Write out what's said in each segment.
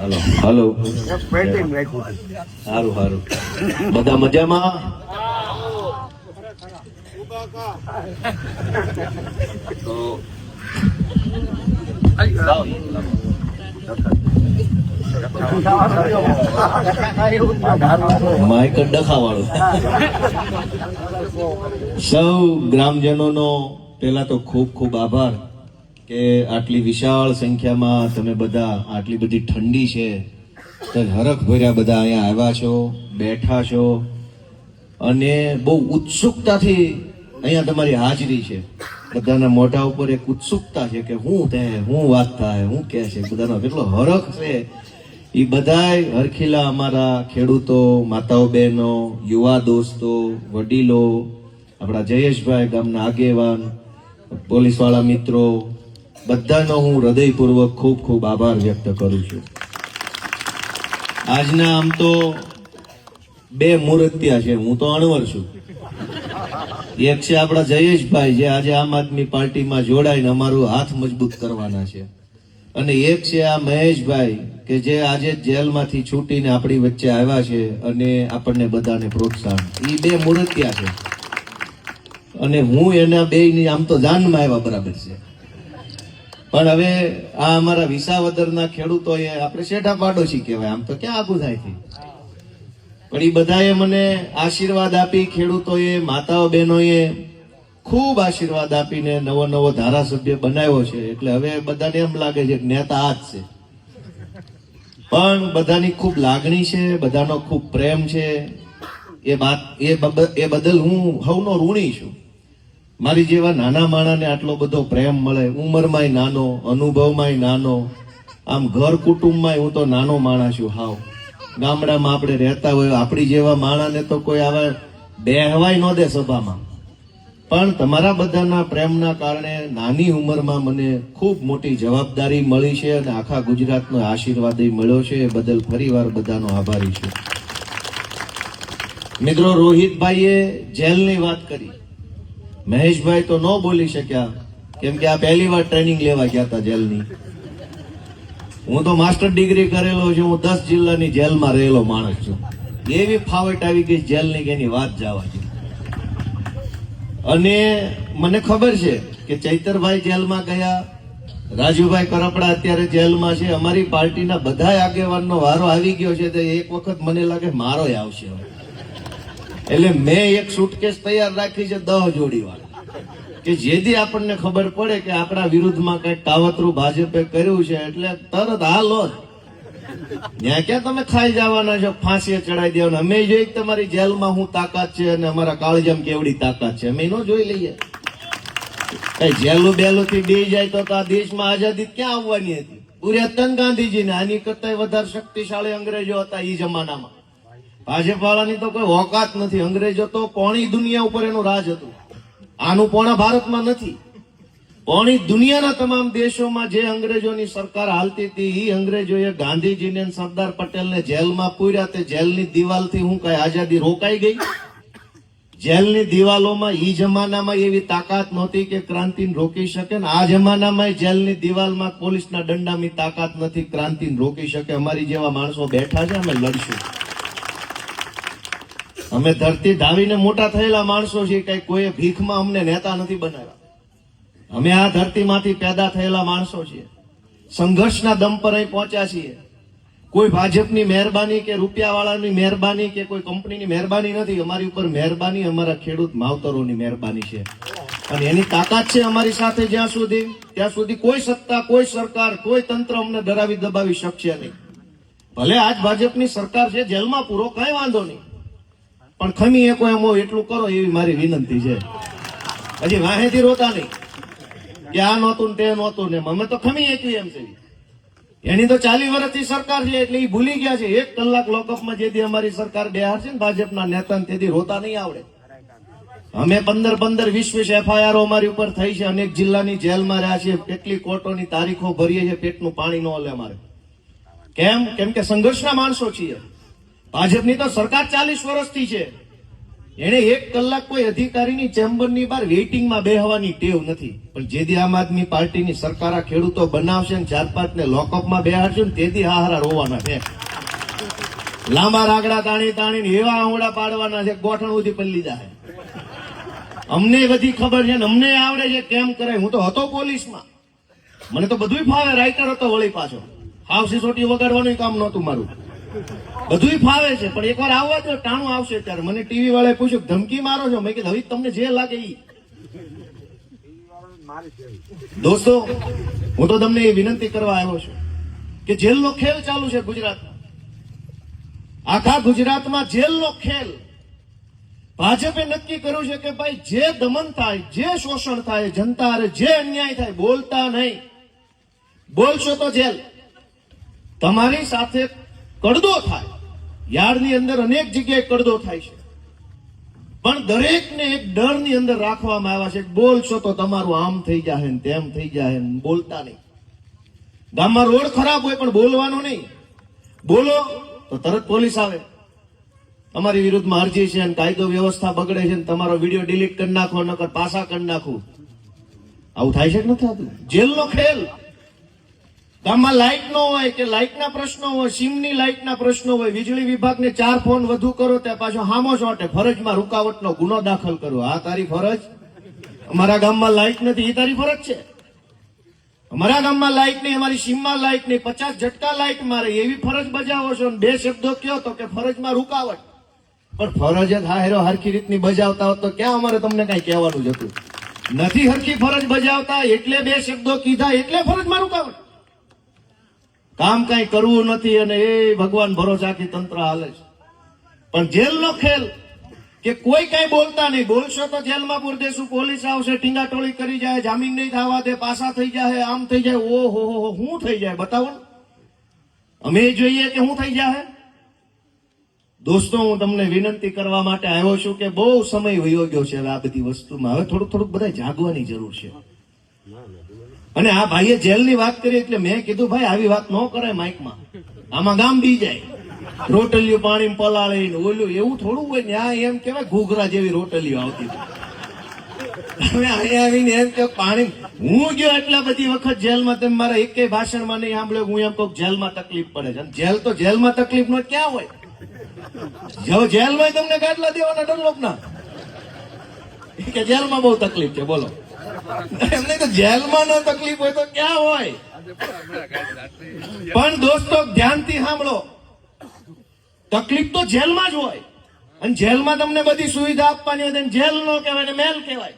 હાલો હાલો સારું સારું બધા મજામાં તો માઇક ડખાવાળું સૌ ગ્રામજનોનો પહેલા તો ખૂબ ખૂબ આભાર કે આટલી વિશાળ સંખ્યામાં તમે બધા આટલી બધી ઠંડી છે તો હરખ ભર્યા બધા અહીંયા આવ્યા છો બેઠા છો અને બહુ ઉત્સુકતાથી અહીંયા તમારી હાજરી છે બધાના મોઢા ઉપર એક ઉત્સુકતા છે કે શું થાય શું વાત થાય શું કહે છે બધાનો કેટલો હરખ છે એ બધાય હરખીલા અમારા ખેડૂતો માતાઓ બહેનો યુવા દોસ્તો વડીલો આપણા જયેશભાઈ ગામના આગેવાન પોલીસવાળા મિત્રો બધાનો હું હૃદયપૂર્વક ખૂબ ખૂબ આભાર વ્યક્ત કરું છું. આજના આમ તો બે મૂર્તિયા છે, હું તો અણવર છું. એક છે આપણા જયેશભાઈ જે આજે આમ આદમી પાર્ટીમાં જોડાઈને અમારું હાથ મજબૂત કરવાના છે અને એક છે આ મહેશભાઈ કે જે આજે જેલમાંથી છૂટીને આપણી વચ્ચે આવ્યા છે અને આપણને બધાને પ્રોત્સાહન. એ બે મૂર્તિયા છે અને હું એના બેયની આમ તો જાનમાં આવ્યા બરાબર છે પણ હવે આ અમારા વિસાવદરના ખેડૂતોએ આપણે શેઠા પાડોશી કહેવાય આમ તો ક્યાં આબુ થાય છે પણ એ બધાએ મને આશીર્વાદ આપી ખેડૂતોએ માતાઓ બહેનોએ ખૂબ આશીર્વાદ આપીને નવો નવો ધારાસભ્ય બનાવ્યો છે એટલે હવે બધાને એમ લાગે છે કે નેતા આ જ છે પણ બધાની ખૂબ લાગણી છે બધાનો ખૂબ પ્રેમ છે એ બદલ હું સૌનો ઋણી છું. મારી જેવા નાના માણાને આટલો બધો પ્રેમ મળે ઉંમરમાંય નાનો અનુભવમાંય નાનો આમ ઘર કુટુંબમાંય હું તો નાનો માણસ છું. હાવ ગામડામાં આપણે રહેતા હોય આપણી જેવા માણાને તો કોઈ આવા બેહવાય ન દે સભામાં પણ તમારા બધાના પ્રેમના કારણે નાની ઉંમરમાં મને ખૂબ મોટી જવાબદારી મળી છે અને આખા ગુજરાતનો આશીર્વાદ મળ્યો છે એ બદલ ફરીવાર બધાનો આભારી છું. મિત્રો રોહિતભાઈએ જેલની વાત કરી મહેશભાઈ તો ન બોલી શક્યા કેમ કે આ પહેલી વાર ટ્રેનિંગ લેવા ગયા હતા જેલની. હું તો માસ્ટર ડિગ્રી કરેલો છું, હું 10 જિલ્લાની જેલમાં રહેલો માણસ છું. એવી ફાવટ આવી ગઈ જેલની કે એની વાત જવા છે અને મને ખબર છે કે ચૈતરભાઈ જેલમાં ગયા, રાજુભાઈ કરપડા અત્યારે જેલમાં છે. અમારી પાર્ટીના બધા આગેવાનનો વારો આવી ગયો છે તો એક વખત મને લાગે મારો આવશે એટલે મેં એક સુટકેસ તૈયાર રાખી છે 10 જોડી વાળી કે જેથી આપણને ખબર પડે કે આપણા વિરુદ્ધમાં કઈક કાવતરું ભાજપે કર્યું છે એટલે તરત હાલો ત્યાં ક્યાં તમે ખાઈ જવાના છો, ફાંસીએ ચડાવી દેવાના. અમે જોઈ તમારી જેલમાં હું તાકાત છે અને અમારા કાળજામ કેવડી તાકાત છે અમે નો જોઈ લઈએ. કઈ જેલું બેલું થી બે જાય તો આ દેશમાં આઝાદી ક્યાં આવવાની હતી? પૂર્યાતન ગાંધીજીને આની કરતા વધારે શક્તિશાળી અંગ્રેજો હતા એ જમાનામાં. ભાજપ વાળાની તો કોઈ ઓકાત નથી. અંગ્રેજો તો પોણી દુનિયા ઉપર એનું રાજ હતું. આનું પોણા ભારતમાં નથી. પોણી દુનિયાના તમામ દેશોમાં જે અંગ્રેજોની સરકાર હાલતી હતી એ અંગ્રેજોએ ગાંધીજીને સરદાર પટેલને જેલમાં પૂર્યા. તે જેલની દિવાલથી હું કઈ આઝાદી રોકાઈ ગઈ? જેલની દિવાલોમાં ઈ જમાનામાં એવી તાકાત નહોતી કે ક્રાંતિને રોકી શકે ને આ જમાનામાં જેલની દિવાલમાં પોલીસના દંડાની તાકાત નથી ક્રાંતિને રોકી શકે. અમારી જેવા માણસો બેઠા છે, અમે લડશું. અમે ધરતી ધાવીને મોટા થયેલા માણસો છીએ. કઈ કોઈ ભીખમાં અમને નેતા નથી બનાવ્યા. અમે આ ધરતીમાંથી પેદા થયેલા માણસો છીએ. સંઘર્ષના દમ પર અહીં પહોંચ્યા છીએ. કોઈ ભાજપની મહેરબાની કે રૂપિયાવાળાની મહેરબાની કે કોઈ કંપનીની મહેરબાની નથી. અમારી ઉપર મહેરબાની અમારા ખેડૂત માવતરોની મહેરબાની છે અને એની તાકાત છે અમારી સાથે. જ્યાં સુધી ત્યાં સુધી કોઈ સત્તા, કોઈ સરકાર, કોઈ તંત્ર અમને ડરાવી દબાવી શકશે નહીં. ભલે આજ ભાજપની સરકાર છે, જેલમાં પૂરો કઈ વાંધો નહીં પણ ખમી એકો એમ એટલું કરો એવી મારી વિનંતી છે. હજી વાહેથી રોતા નહીં કે આ નહોતું ને તે નહોતું ને અમે તો ખમી એકવી એમ છે. એની તો 40 વર્ષથી સરકાર છે એટલે એ ભૂલી ગયા છે. 1 કલાક લોકઅપમાં જેથી અમારી સરકાર બેહાર છે ને ભાજપના નેતાને તેથી રોતા નહીં આવડે. અમે 15 20 FIR અમારી ઉપર થઈ છે. અનેક જિલ્લાની જેલમાં રહ્યા છીએ. કેટલી કોર્ટોની તારીખો ભરીએ છીએ. પેટનું પાણી ન હલે અમારે. કેમ? કેમ કે સંઘર્ષના માણસો છીએ. ભાજપની તો સરકાર 40 વર્ષથી છે. એને 1 કલાક કોઈ અધિકારીની ચેમ્બરની બહાર વેઇટિંગમાં બેહવાની ટેવ નથી. પણ જેથી આમ આદમી પાર્ટીની સરકાર આ ખેડૂતો બનાવશે ને 4-5 ને લોકઅપમાં બેહાડશે ને તેથી હારા રોવાના છે. લાંબા રાગડા તાણી તાણીને એવા આંગળા પાડવાના છે ગોઠણ સુધી પલ્લી જાય. અમને બધી ખબર છે ને અમને આવડે છે કેમ કરે. હું તો હતો પોલીસમાં, મને તો બધું ફાવે. રાઇટર હતો વળી પાછો. હાવ સિસોટી વગાડવાનું કામ નહોતું મારું. બધું ફાવે છે પણ એકવાર આવવા દો, ટાણું આવશે ત્યારે. મને ટીવી વાળાએ પૂછ્યું ધમકી મારો છો? મેં કીધું હવે તમને જે લાગે ઈ. દોસ્તો, હું તો તમને એ વિનંતી કરવા આવ્યો છું કે જેલનો ખેલ ચાલુ છે ગુજરાતમાં. આખા ગુજરાતમાં જેલનો ખેલ. ભાજપે નક્કી કર્યું છે કે ભાઈ જે દમન થાય, જે શોષણ થાય, જનતા હારે જે અન્યાય થાય, બોલતા નહીં. બોલશો તો જેલ. તમારી સાથે કડદો થાય. યાર્ડની અંદર અનેક જગ્યાએ કડદો થાય છે, પણ દરેકને એક ડરની અંદર રાખવામાં આવ્યા છે. બોલશો તો તમારું આમ થઈ જાય ને તેમ થઈ જાય ને, બોલતા નહીં. ગામમાં રોડ ખરાબ હોય પણ બોલવાનું નહીં. બોલો તો તરત પોલીસ આવે. તમારી વિરુદ્ધમાં અરજી છે અને કાયદો વ્યવસ્થા બગડે છે ને તમારો વિડીયો ડિલીટ કરી નાખો, નકર પાછા કરી નાખું. આવું થાય છે કે નથી થતું? જેલનો ખેલ. ગામમાં લાઇટ નો હોય કે લાઇટના પ્રશ્નો હોય, સીમની લાઇટના પ્રશ્નો હોય, વીજળી વિભાગને 4 ફોન વધુ કરો ત્યાં પાછો હામો ચોટે. ફરજમાં રૂકાવટનો ગુનો દાખલ કરો. આ તારી ફરજ? અમારા ગામમાં લાઇટ નથી, એ તારી ફરજ છે? અમારા ગામમાં લાઇટ નહીં, અમારી સીમમાં લાઇટ નહીં, 50 ઝટકા લાઇટ મારે, એવી ફરજ બજાવો છો. 2 શબ્દો કયો તો કે ફરજમાં રૂકાવટ. પણ ફરજ જ હારો હરખી રીતની બજાવતા હોત તો ક્યાં અમારે તમને કઈ કહેવાનું જ હતું? નથી હરખી ફરજ બજાવતા એટલે 2 શબ્દો કીધા એટલે ફરજમાં રૂકાવટ. કામ કઈ કરવું નથી અને એ ભગવાન ભરોસાથી તંત્ર હાલે છે. પણ જેલનો ખેલ કે કોઈ કઈ બોલતા નહીં. બોલશો તો જેલમાં પૂર દેશું, પોલીસ આવશે, ટીંગાટોળી કરી જાય, જામીન નહીં થવા દે, પાસા થઈ જાય, આમ થઈ જાય. ઓહો શું થઈ જાય બતાવો ને. અમે જોઈએ કે શું થઈ જાય. દોસ્તો, હું તમને વિનંતી કરવા માટે આવ્યો છું કે બહુ સમય વયો ગયો છે હવે આ બધી વસ્તુમાં. હવે થોડુંક બધા જાગવાની જરૂર છે. અને આ ભાઈએ જેલની વાત કરી એટલે મેં કીધું ભાઈ આવી વાત ન કરાય માઇકમાં. આમાં ગામ બી જાય. રોટલીઓ પાણી પલાળીને ઓલું એવું થોડું હોય ને. આ એમ કેવાય ઘૂઘરા જેવી રોટલીઓ આવતી. તમે અહીંયા આવીને એમ કે પાણી. હું ગયો એટલા બધી વખત જેલમાં, તમે મારા એકેય ભાષણમાં નહીં સાંભળ્યો હું એમ કહું જેલમાં તકલીફ પડે છે. જેલ તો જેલમાં તકલીફ નો ક્યાં હોય? જો જેલ હોય તમને ગાટલા દેવાના ડરલોકના કે જેલમાં બહુ તકલીફ છે. બોલો એમને તો જેલમાં ન તકલીફ હોય તો ક્યાં હોય? પણ દોસ્તો ધ્યાનથી સાંભળો, તકલીફ તો જેલમાં જ હોય. અને જેલમાં તમને બધી સુવિધા આપવાની હોય. જેલ નો કહેવાય ને મેલ કહેવાય.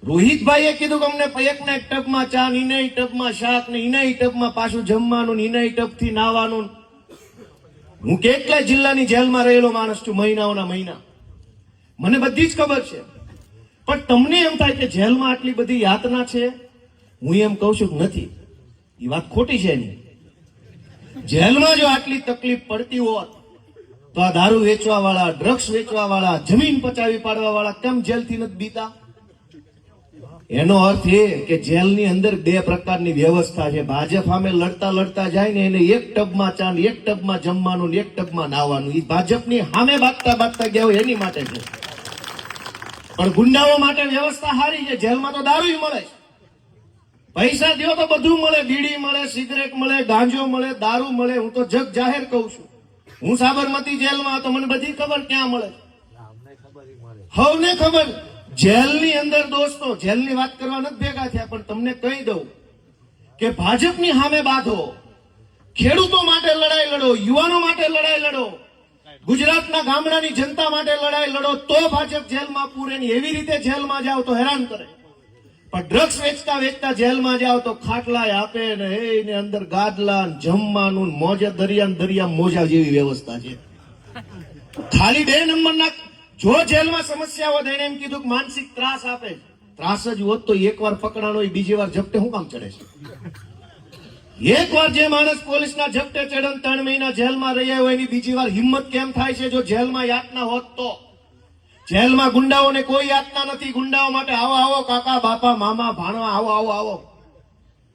રોહિતભાઈએ કીધું કે અમને એકના એક ટબમાં ચા, ઇનાઈ ટબમાં શાક ને ઇનાઈ ટબમાં પાછું જમવાનું, ઇનાઈ ટબથી નાવાનું. હું કેટલાય જિલ્લાની જેલમાં રહેલો માણસ છું, મહિનાઓના મહિના. મને બધી જ ખબર છે. પણ તમને એમ થાય કે જેલમાં આટલી બધી યાતના છે. હું એમ કહું છું કે નથી. એ વાત ખોટી છે એની. જેલમાં જો આટલી તકલીફ પડતી હોત તો આ દારૂ વેચવા વાળા, ડ્રગ્સ વેચવા વાળા, જમીન પચાવી પાડવા વાળા કેમ જેલથી નથી બીતા? એનો અર્થ એ કે જેલની અંદર 2 પ્રકારની વ્યવસ્થા છે. ભાજપ સામે લડતા લડતા જાય ને એને એક ટબમાં ચા, એક ટબમાં જમવાનું, એક ટબમાં નાવાનું. એ ભાજપની સામે બાગતા ગયા હોય એની માટે છે. પણ ગુંડાઓ માટે વ્યવસ્થા સારી છે. જેલમાં તો દારૂ મળે છે. પૈસા દો તો બધું મળે. બીડી મળે, સિગરેટ મળે, ગાંજો મળે, દારૂ મળે. હું તો જગ જાહેર કહું છું. હું સાબરમતી જેલમાં હતો, મને બધી ખબર ક્યાં મળે. હવને ખબર. જેલની અંદર દોસ્તો, જેલની વાત કરવા નથી ભેગા થયા, પણ તમને કહી દઉં કે ભાજપની સામે બાંધો, ખેડૂતો માટે લડાઈ લડો, યુવાનો માટે લડાઈ લડો, ગુજરાતના ગામડાની જનતા માટે લડાઈ લડો, તો ભાજપ જેલમાં પૂરે. એવી રીતે જેલમાં જાઓ તો હેરાન કરે. પણ ડ્રગ્સ વેચતા વેચતા જેલમાં જાઓ તો ખાટલા આપે ને એને અંદર ગાદલા, જમવાનું, મોજે દરિયા મોજા જેવી વ્યવસ્થા છે. ખાલી 2 નંબરના જો જેલમાં સમસ્યા હોય એને એમ કીધું કે માનસિક ત્રાસ આપે. ત્રાસ જ હોત તો એકવાર પકડાનો હોય બીજી વાર ઝપટે શું કામ ચડે છે? એકવાર જે માણસ પોલીસના ઝપટે ચડે 3 મહિના જેલમાં રહ્યા હોય એની બીજી વાર હિંમત કેમ થાય છે? જો જેલમાં યાતના હોત તો. જેલમાં ગુંડાઓને કોઈ યાતના નથી. ગુંડાઓ માટે આવો આવો કાકા, બાપા, મામા, ભાણવા, આવો આવો આવો.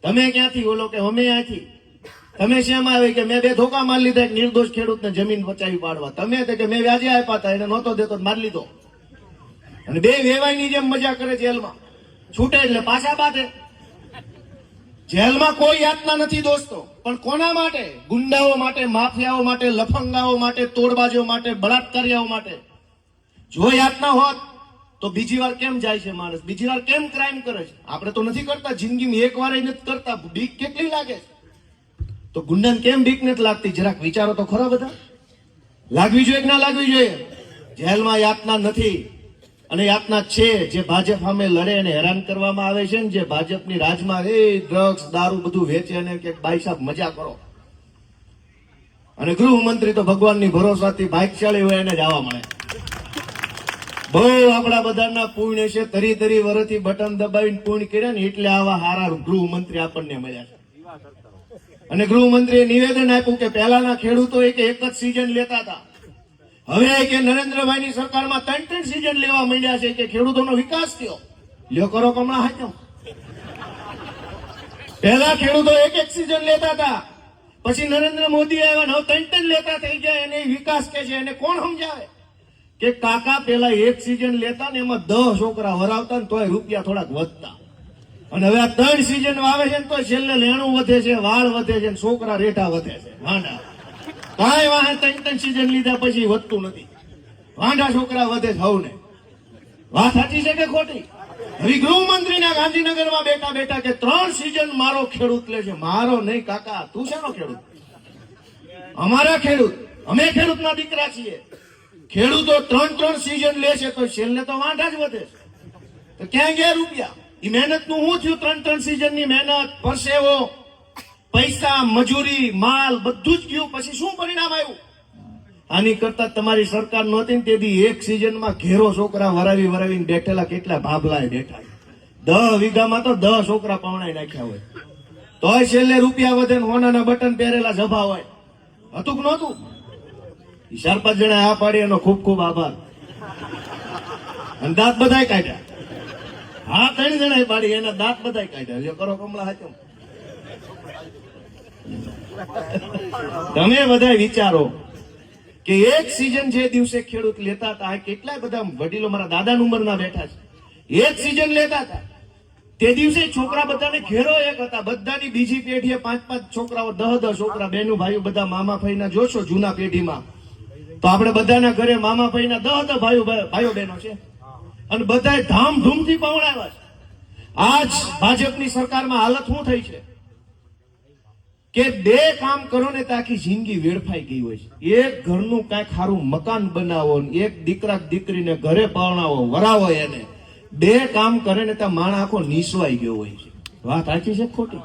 તમે ક્યાંથી? બોલો કે અમે અહીંથી. તમે શેમાં આવી કે મેં 2 ધોકા મારી લીધા એક નિર્દોષ ખેડૂતને જમીન બચાવી પાડવા, તમે તે કે મેં વ્યાજે આપ્યા હતા એને નહોતો દેતો તો મારી લીધો, અને 2 વેવાઈની જેમ મજા કરે જેલમાં, છૂટે એટલે પાછા બાંધે. જેલમાં કોઈ યાતના નથી દોસ્તો, પણ કોના માટે? ગુંડાઓ માટે, માફિયાઓ માટે, લફંગાઓ માટે, તોડબાજો માટે, બળાત્કારીઓ માટે. જો યાતના હોત તો બીજી વાર કેમ જાય છે માણસ? બીજી વાર કેમ ક્રાઇમ કરે છે? આપણે તો નથી કરતા, જિંદગીમાં એક વાર નથી કરતા, બીક કેટલી લાગે છે? તો ગુંડાને કેમ બીક નથી લાગતી? જરાક વિચારો તો ખરો બધા. લાગવી જોઈએ કે ના લાગવી જોઈએ? જેલમાં યાતના નથી, અને યાતના છે જે ભાજપ સામે લડે અને હેરાન કરવામાં આવે છે ને, જે ભાજપની રાજમાં ડ્રગ્સ દારૂ બધું વેચે અને કે ભાઈ સાહેબ મજા કરો, અને ગૃહમંત્રી તો ભગવાનની ભરોસાથી ભાગ્યશાળી હોય એને જવા મળે. બહુ આપણા બધાના પુણ્ય છે, તરી વર્ષથી બટન દબાવીને પુણ્ય કર્યા ને એટલે આવા હારા ગૃહમંત્રી આપણને મળ્યા છે. અને ગૃહમંત્રીએ નિવેદન આપ્યું કે પહેલાના ખેડૂતો એક જ સિઝન લેતા હતા, હવે કે નરેન્દ્રભાઈની સરકારમાં 3 સિઝન લેવા માંડ્યા છે કે ખેડૂતોનો વિકાસ થયો. લ્યો કરો કમળા હાચમ. પહેલા ખેડૂતો એક સિઝન લેતા હતા, પછી નરેન્દ્ર મોદી આવ્યા, હવે 3 લેતા થઈ ગયા. એને વિકાસ કે છે, એને કોણ સમજાવે કે કાકા પેલા એક સિઝન લેતા ને એમાં 10 છોકરા વરાવતા ને તોય રૂપિયા થોડાક વધતા, અને હવે આ 3 સિઝન વાવે છે ને તો છેલ્લે લેણું વધે છે, વાળ વધે છે, છોકરા રેઠા વધે છે. વાંડા કાંઈ વાહે 3 સિઝન લીધા પછી વધતું નથી, વાંડા છોકરા વધે છે. હવને વાત સાચી છે કે ખોટી? હવે ગૃહમંત્રીના ગાંધીનગરમાં બેઠા કે 3 સિઝન મારો ખેડૂત લે છે. મારો નહીં કાકા, તું શાનો ખેડૂત? અમારા ખેડૂત, અમે ખેડૂતના દીકરા છીએ. ખેડૂતો 3 સિઝન લે છે તો છેલ્લે તો વાંઢા જ વધે છે. તો ક્યાં ગયા રૂપિયા? એ મહેનત નું શું થયું? 3 સિઝન ની મહેનત, પરસેવો, પૈસા, મજૂરી, માલ બધું જ ગયું. પછી શું પરિણામ આવ્યું? આની કરતા તમારી સરકાર નહોતી ને તેથી એક સિઝનમાં ઘેરો છોકરા વરાવીને બેઠેલા કેટલા ભાભલાએ બેઠા. 10 વીઘામાં તો 10 છોકરા પવણાઈ નાખ્યા હોય, તોય છેલ્લે રૂપિયા વધે ને હોનાના બટન પહેરેલા સભા હોય. હતું કે નહોતું? 4-5 જણા આ પાડી એનો ખૂબ ખૂબ આભાર. અને દાંત બધાય કાઢ્યા. હા 3 જણા પાડી એના દાંત બધાય કાઢ્યા. જો કરો કમળા હાચમ. તમે બધા વિચારો કે એક સિઝન જે દિવસે ખેડૂત લેતા હતા, કેટલાય બધા વડીલો મારા દાદા ઉંમરના બેઠા છે, એક સિઝન લેતા હતા તે દિવસે છોકરા બધાને ઘેરો એક હતા. બધાની બીજી પેઢીએ 5-5 છોકરાઓ, 10-10 છોકરા, બહેનો ભાઈઓ બધા મામા ભાઈના જોશો જૂના પેઢીમાં તો આપણે બધાના ઘરે મામા ભાઈના 10 ભાઈઓ બહેનો છે, અને બધા ધામધૂમથી પવણાવ્યા છે. આજ ભાજપની સરકારમાં હાલત શું થઈ છે કે 2 કામ કરો ને તો આખી જિંદગી વેડફાઈ ગઈ હોય છે. એક ઘરનું કાંઈક સારું મકાન બનાવો, એક દીકરા દીકરીને ઘરે પરણાવો, વરાવો, એને 2 કામ કરે ને તો માણસ આખો નિસવાઈ ગયો હોય છે. વાત સાચી છે ખોટી?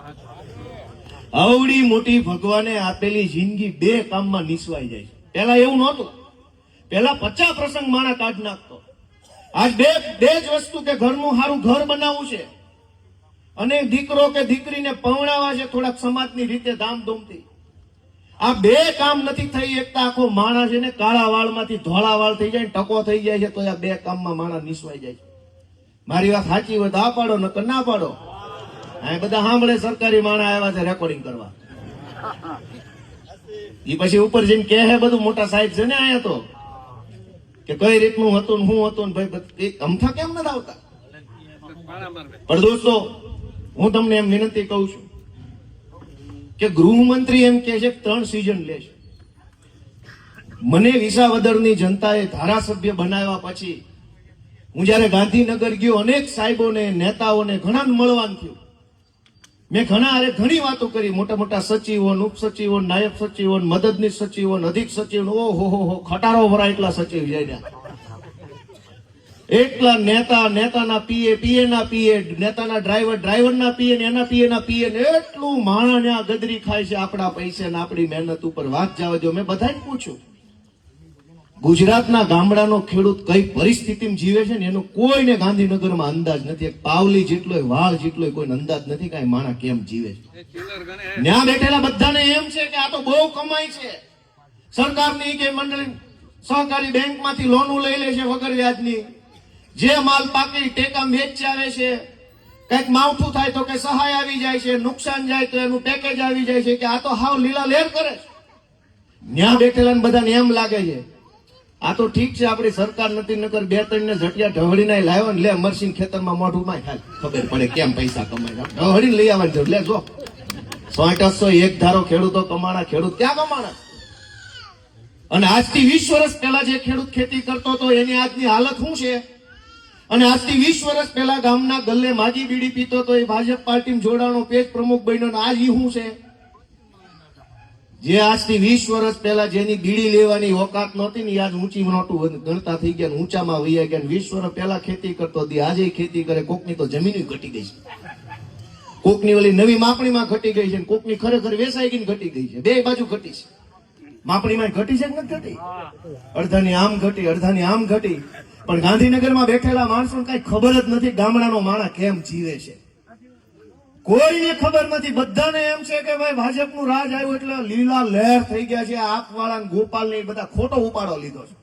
આવડી મોટી ભગવાને આપેલી જિંદગી 2 કામમાં નિસવાઈ જાય છે. પેલા એવું નહોતું, પેલા 50 પ્રસંગ માણસ કાઢ નાખતો. આજ બે જ વસ્તુ કે ઘરનું સારું ઘર બનાવવું છે અને દીકરો કે દીકરીને પવણાવા છે થોડાક સમાજની રીતે ધામધૂમથી. આ 2 કામ નથી થઈ એકતા આખો માણસ એને કાળા વાળમાંથી ધોળા વાળ થઈ જાય, ટકો થઈ જાય છે, તો આ 2 કામમાં માણસ નિસવાઈ જાય છે. મારી વાત સાચી હોય તો આ પાડો, નકર ના પાડો. આ બધા સાંભળે સરકારી માણસ આવ્યા છે રેકોર્ડિંગ કરવા. એ પછી ઉપર જઈને કહે બધું મોટા સાહેબ છે ને આયા તો કે કઈ રીતનું હતું ને શું હતું ને ભાઈ અમથા કેમ નથી આવતા? પણ દોસ્તો હું તમને એમ વિનંતી કહું છું કે ગૃહમંત્રી એમ કે છે 3 સિઝન લેશે. મને વિસાવદરની જનતાએ ધારાસભ્ય બનાવ્યા પછી હું જયારે ગાંધીનગર ગયો, અનેક સાહેબોને, નેતાઓને ઘણાને મળવાનું થયું. મેં ઘણી વાતો કરી, મોટા સચિવો, ઉપસચિવો, નાયબ સચિવો, મદદનીશ સચિવો, અધિક સચિવો, ઓહો ખટારો ભરા એટલા સચિવ જાય, એટલા નેતાના પીએ ના પીએ, નેતાના ડ્રાઈવરના પીએ ને એના પીએના પીએ, એટલું માણસ આ ગદરી ખાય છે આપણા પૈસા ને આપણી મહેનત ઉપર. વાત જવા દો. મેં બધાને પૂછ્યું ગુજરાતના ગામડાનો ખેડૂત કઈ પરિસ્થિતિમાં જીવે છે ને એનો કોઈને ગાંધીનગરમાં અંદાજ નથી. એક પાવલી જેટલો વાળ જેટલો કોઈને અંદાજ નથી કઈ માણસ કેમ જીવે છે. ત્યાં બેઠેલા બધાને એમ છે કે આ તો બહુ કમાઈ છે. સરકારની કે મંડળી સહકારી બેંકમાંથી લોનો લઈ લે છે વગર વ્યાજની, જે માલ પાકી ટેકા વેચી આવે છે, કઈક માવઠું થાય તો કઈ સહાય આવી જાય છે, નુકસાન જાય તો એનું પેકેજ આવી જાય છે, કે આ તો હાવ લીલા લેર કરે છે. ન્યા બેઠેલા બધાને એમ લાગે છે આ તો ઠીક છે આપણી સરકાર નથી, નકર 2-3 ને ઝટિયા ઢવળીને લાવ્યો ને લે મરસીન ખેતરમાં મોઢું માં ખાય, ખબર પડે કેમ પૈસા કમાય. ઢવળીને લઈ આવવાની જરૂર, લે જો 100-800 એક ધારો ખેડૂતો કમાણા, ખેડૂત ક્યાં કમાણા? અને આજથી 20 વર્ષ પહેલા જે ખેડૂત ખેતી કરતો હતો એની આજની હાલત શું છે? અને આજથી 20 વર્ષ પહેલા ગામના ગલ્લે માગી બીડી પીતો હતો એ ભાજપ પાર્ટીમાં જોડાણો પેજ પ્રમુખ બન્યો ને આજ ઈ શું છે? જે આજથી 20 વર્ષ પહેલા જેની બીડી લેવાની ઓકાત નહોતી ને આજ ઊંચી નોટું ગણતા થઈ ગયા, ઊંચામાં વૈયા ગયા. 20 વર્ષ પહેલા ખેતી કરતો હતી, આજે ખેતી કરે. કોકની તો જમીન ઘટી ગઈ છે, કોકની ઓલી નવી માપણીમાં ઘટી ગઈ છે, કોકની ખરેખર વેસાઈ ગઈ ઘટી ગઈ છે. બે બાજુ ઘટી છે. માપણીમાં ઘટી છે કે નથી ઘટી? અડધાની આમ ઘટી, અડધાની આમ ઘટી. પણ ગાંધીનગરમાં બેઠેલા માણસોને કઈ ખબર જ નથી ગામડાનો માણસ કેમ જીવે છે. કોઈને ખબર નથી. બધાને એમ છે કે ભાઈ ભાજપનું રાજ આવ્યું એટલે લીલા લહેર થઈ ગયા છે. આપવાળા ગોપાલ ને બધા ખોટો ઉપાડો લીધો છે.